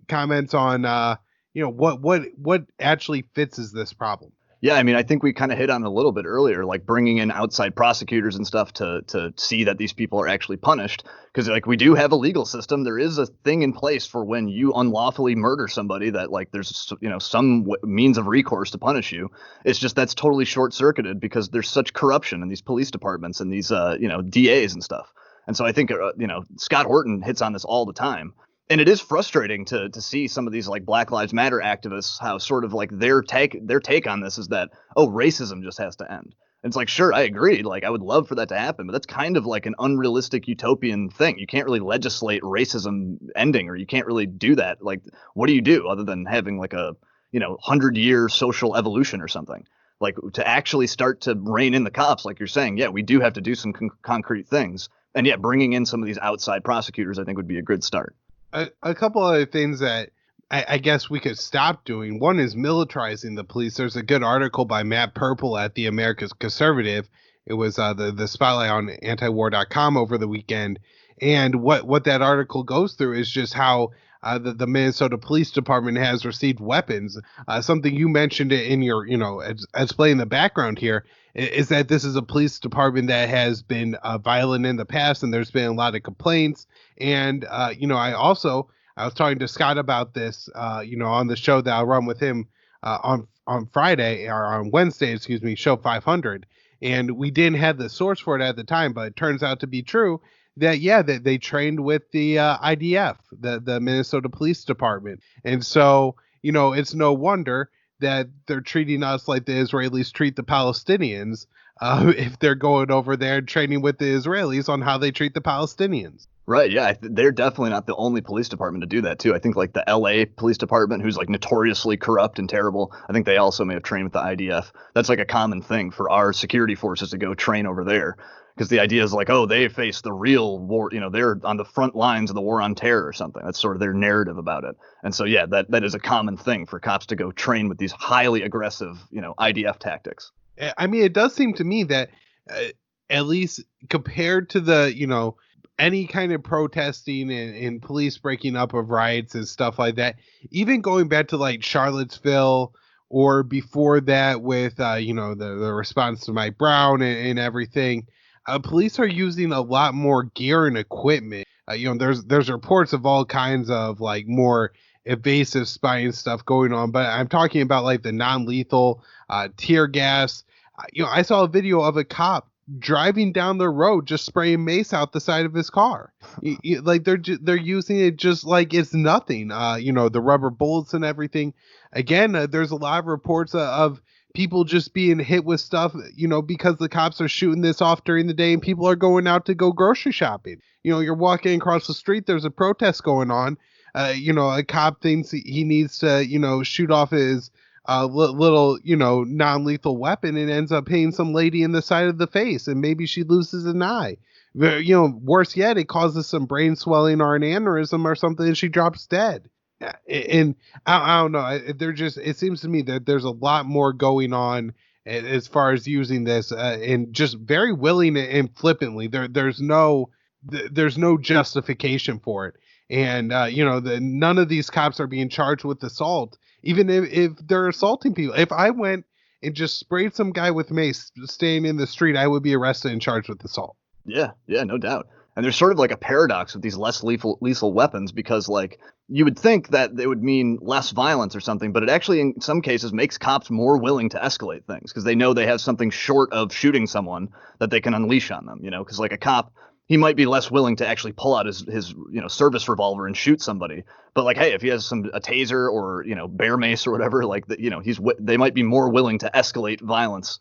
S5: comments on you know what actually fixes this problem?
S6: Yeah, I mean, I think we kind of hit on it a little bit earlier, like bringing in outside prosecutors and stuff to see that these people are actually punished. Because like we do have a legal system. There is a thing in place for when you unlawfully murder somebody that like there's, you know, some means of recourse to punish you. It's just that's totally short circuited because there's such corruption in these police departments and these, you know, DAs and stuff. And so I think, you know, Scott Horton hits on this all the time. And it is frustrating to see some of these like Black Lives Matter activists, how sort of like their take on this is that, oh, racism just has to end. And it's like, sure, I agree. Like, I would love for that to happen, but that's kind of like an unrealistic utopian thing. You can't really legislate racism ending, or you can't really do that. Like, what do you do other than having like a, you know, 100-year social evolution or something? Like, to actually start to rein in the cops, like you're saying, yeah, we do have to do some concrete things. And yeah, bringing in some of these outside prosecutors, I think would be a good start.
S5: A couple other things that I guess we could stop doing. One is militarizing the police. There's a good article by Matt Purple at the America's Conservative. It was the spotlight on antiwar.com over the weekend. And what that article goes through is just how the Minnesota Police Department has received weapons. Something you mentioned in your, you know, explaining the background here is that this is a police department that has been violent in the past, and there's been a lot of complaints. And, you know, I was talking to Scott about this, you know, on the show that I'll run with him on Friday, or on Wednesday, excuse me, show 500. And we didn't have the source for it at the time, but it turns out to be true that, yeah, that they trained with the IDF, the Minnesota Police Department. And so, it's no wonder that they're treating us like the Israelis treat the Palestinians if they're going over there and training with the Israelis on how they treat the Palestinians.
S6: Right. Yeah. They're definitely not the only police department to do that, too. I think like the LA police department, who's like notoriously corrupt and terrible, I think they also may have trained with the IDF. That's like a common thing for our security forces to go train over there. Because the idea is like, oh, they face the real war. They're on the front lines of the war on terror or something. That's sort of their narrative about it. And so, yeah, that is a common thing for cops to go train with these highly aggressive, IDF tactics.
S5: I mean, it does seem to me that at least compared to the, any kind of protesting and police breaking up of riots and stuff like that, even going back to like Charlottesville or before that with, the response to Mike Brown and everything, police are using a lot more gear and equipment. There's reports of all kinds of like more evasive spying stuff going on, but I'm talking about like the non-lethal tear gas. I saw a video of a cop driving down the road just spraying mace out the side of his car. Like they're using it just like it's nothing. The rubber bullets and everything. Again, there's a lot of reports of people just being hit with stuff, because the cops are shooting this off during the day and people are going out to go grocery shopping. You're walking across the street, there's a protest going on. A cop thinks he needs to, shoot off his little, non-lethal weapon and ends up hitting some lady in the side of the face and maybe she loses an eye. Worse yet, it causes some brain swelling or an aneurysm or something and she drops dead. And I don't know. It seems to me that there's a lot more going on as far as using this and just very willing and flippantly. There's no justification for it. And, none of these cops are being charged with assault, even if they're assaulting people. If I went and just sprayed some guy with mace staying in the street, I would be arrested and charged with assault.
S6: Yeah, no doubt. And there's sort of like a paradox with these less lethal weapons because like you would think that they would mean less violence or something, but it actually in some cases makes cops more willing to escalate things because they know they have something short of shooting someone that they can unleash on them, because like a cop, he might be less willing to actually pull out his service revolver and shoot somebody. But like, hey, if he has a taser or, bear mace or whatever, like they might be more willing to escalate violence,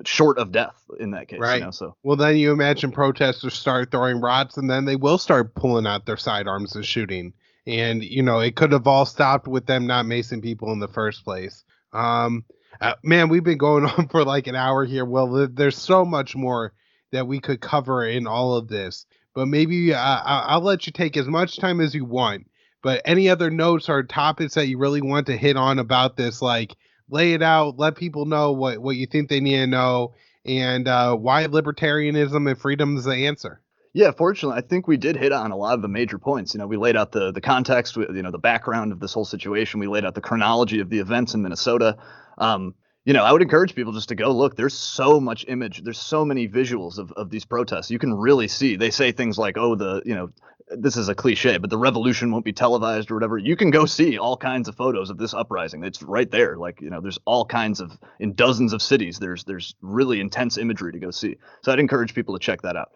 S6: short of death in that case.
S5: Right.
S6: So
S5: well, then you imagine protesters start throwing rods and then they will start pulling out their sidearms and shooting. And, it could have all stopped with them not macing people in the first place. Man, we've been going on for like an hour here. Well, there's so much more that we could cover in all of this, but maybe I'll let you take as much time as you want. But any other notes or topics that you really want to hit on about this, like lay it out, let people know what you think they need to know, and why libertarianism and freedom is the answer.
S6: Yeah, fortunately, I think we did hit on a lot of the major points. We laid out the context, the background of this whole situation. We laid out the chronology of the events in Minnesota. I would encourage people just to go look. There's so much image. There's so many visuals of these protests. You can really see. They say things like, oh, this is a cliche, but the revolution won't be televised or whatever. You can go see all kinds of photos of this uprising. It's right there. Like, there's all kinds of, in dozens of cities, there's really intense imagery to go see. So I'd encourage people to check that out.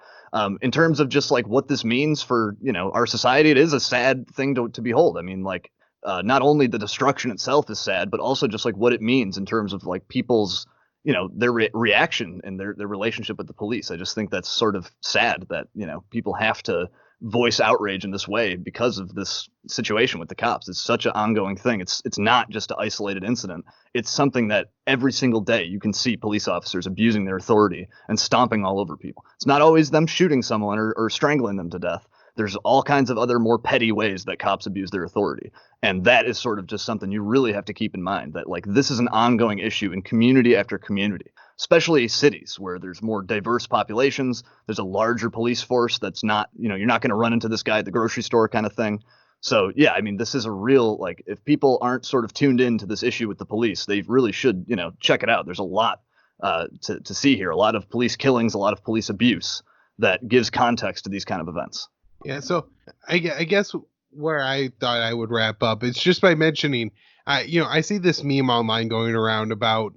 S6: In terms of just like what this means for, our society, it is a sad thing to behold. I mean, like, not only the destruction itself is sad, but also just like what it means in terms of like people's, their reaction and their relationship with the police. I just think that's sort of sad that, people have to voice outrage in this way because of this situation with the cops. It's such an ongoing thing. It's not just an isolated incident. It's something that every single day you can see police officers abusing their authority and stomping all over people. It's not always them shooting someone or strangling them to death. There's all kinds of other more petty ways that cops abuse their authority. And that is sort of just something you really have to keep in mind, that like this is an ongoing issue in community after community, especially cities where there's more diverse populations. There's a larger police force that's not, you're not going to run into this guy at the grocery store kind of thing. So, yeah, I mean, this is a real, like, if people aren't sort of tuned into this issue with the police, they really should, check it out. There's a lot to see here, a lot of police killings, a lot of police abuse that gives context to these kind of events.
S5: Yeah, so I guess where I thought I would wrap up is just by mentioning, I see this meme online going around about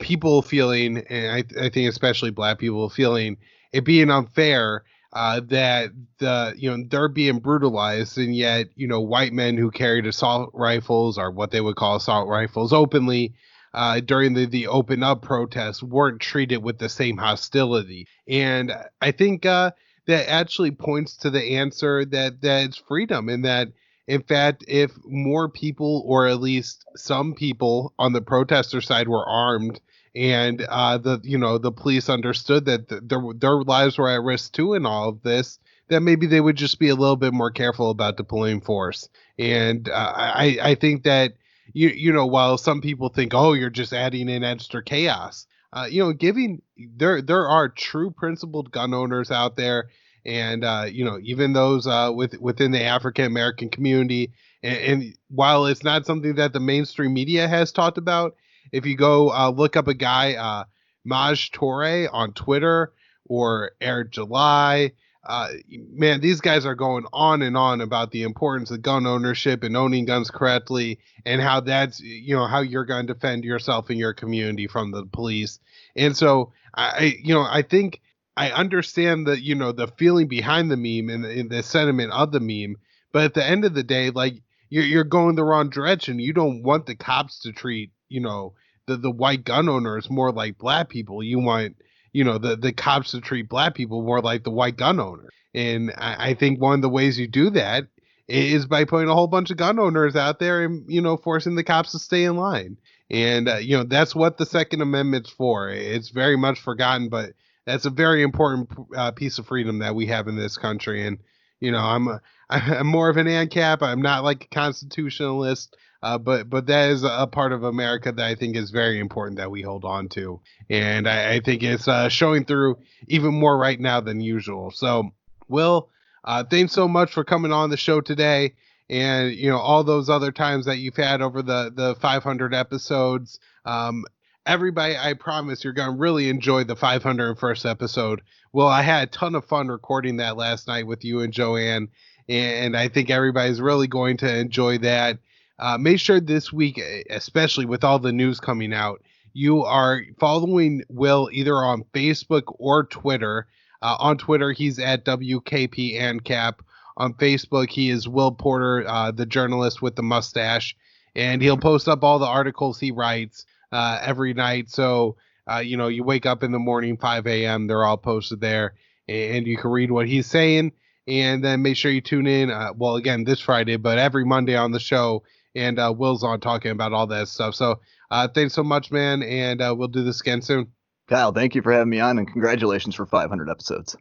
S5: people feeling, and I think especially Black people feeling it being unfair that they're being brutalized, and yet white men who carried assault rifles, or what they would call assault rifles, openly during the open up protests weren't treated with the same hostility. And I think that actually points to the answer that it's freedom, and that in fact, if more people, or at least some people on the protester side, were armed, and the police understood that their lives were at risk too in all of this, then maybe they would just be a little bit more careful about deploying force. And I think that while some people think, oh, you're just adding in extra chaos, giving there are true principled gun owners out there, and even those within the African American community. And while it's not something that the mainstream media has talked about, if you go look up a guy, Maj Toure on Twitter, or Eric July, man, these guys are going on and on about the importance of gun ownership and owning guns correctly, and how that's how you're going to defend yourself and your community from the police. And so I think I understand the feeling behind the meme, and the sentiment of the meme, but at the end of the day, like, you're going the wrong direction. You don't want the cops to treat the white gun owners more like Black people. You want the cops to treat Black people more like the white gun owner. And I think one of the ways you do that is by putting a whole bunch of gun owners out there and forcing the cops to stay in line. And that's what the Second Amendment's for. It's very much forgotten, but that's a very important piece of freedom that we have in this country. And I'm more of an ANCAP. I'm not like a constitutionalist, but that is a part of America that I think is very important that we hold on to. And I think it's showing through even more right now than usual. So, Will, thanks so much for coming on the show today, and all those other times that you've had over the 500 episodes. Everybody, I promise you're going to really enjoy the 501st episode. Well, I had a ton of fun recording that last night with you and Joanne, and I think everybody's really going to enjoy that. Make sure this week, especially with all the news coming out, you are following Will either on Facebook or Twitter. On Twitter, he's at WKP ANCAP. On Facebook, he is Will Porter, the journalist with the mustache, and he'll post up all the articles he writes every night. So, you wake up in the morning, 5 a.m., they're all posted there, and you can read what he's saying. And then make sure you tune in, again, this Friday, but every Monday on the show, and Will's on talking about all that stuff. So thanks so much, man, and we'll do this again soon.
S6: Kyle, thank you for having me on, and congratulations for 500 episodes.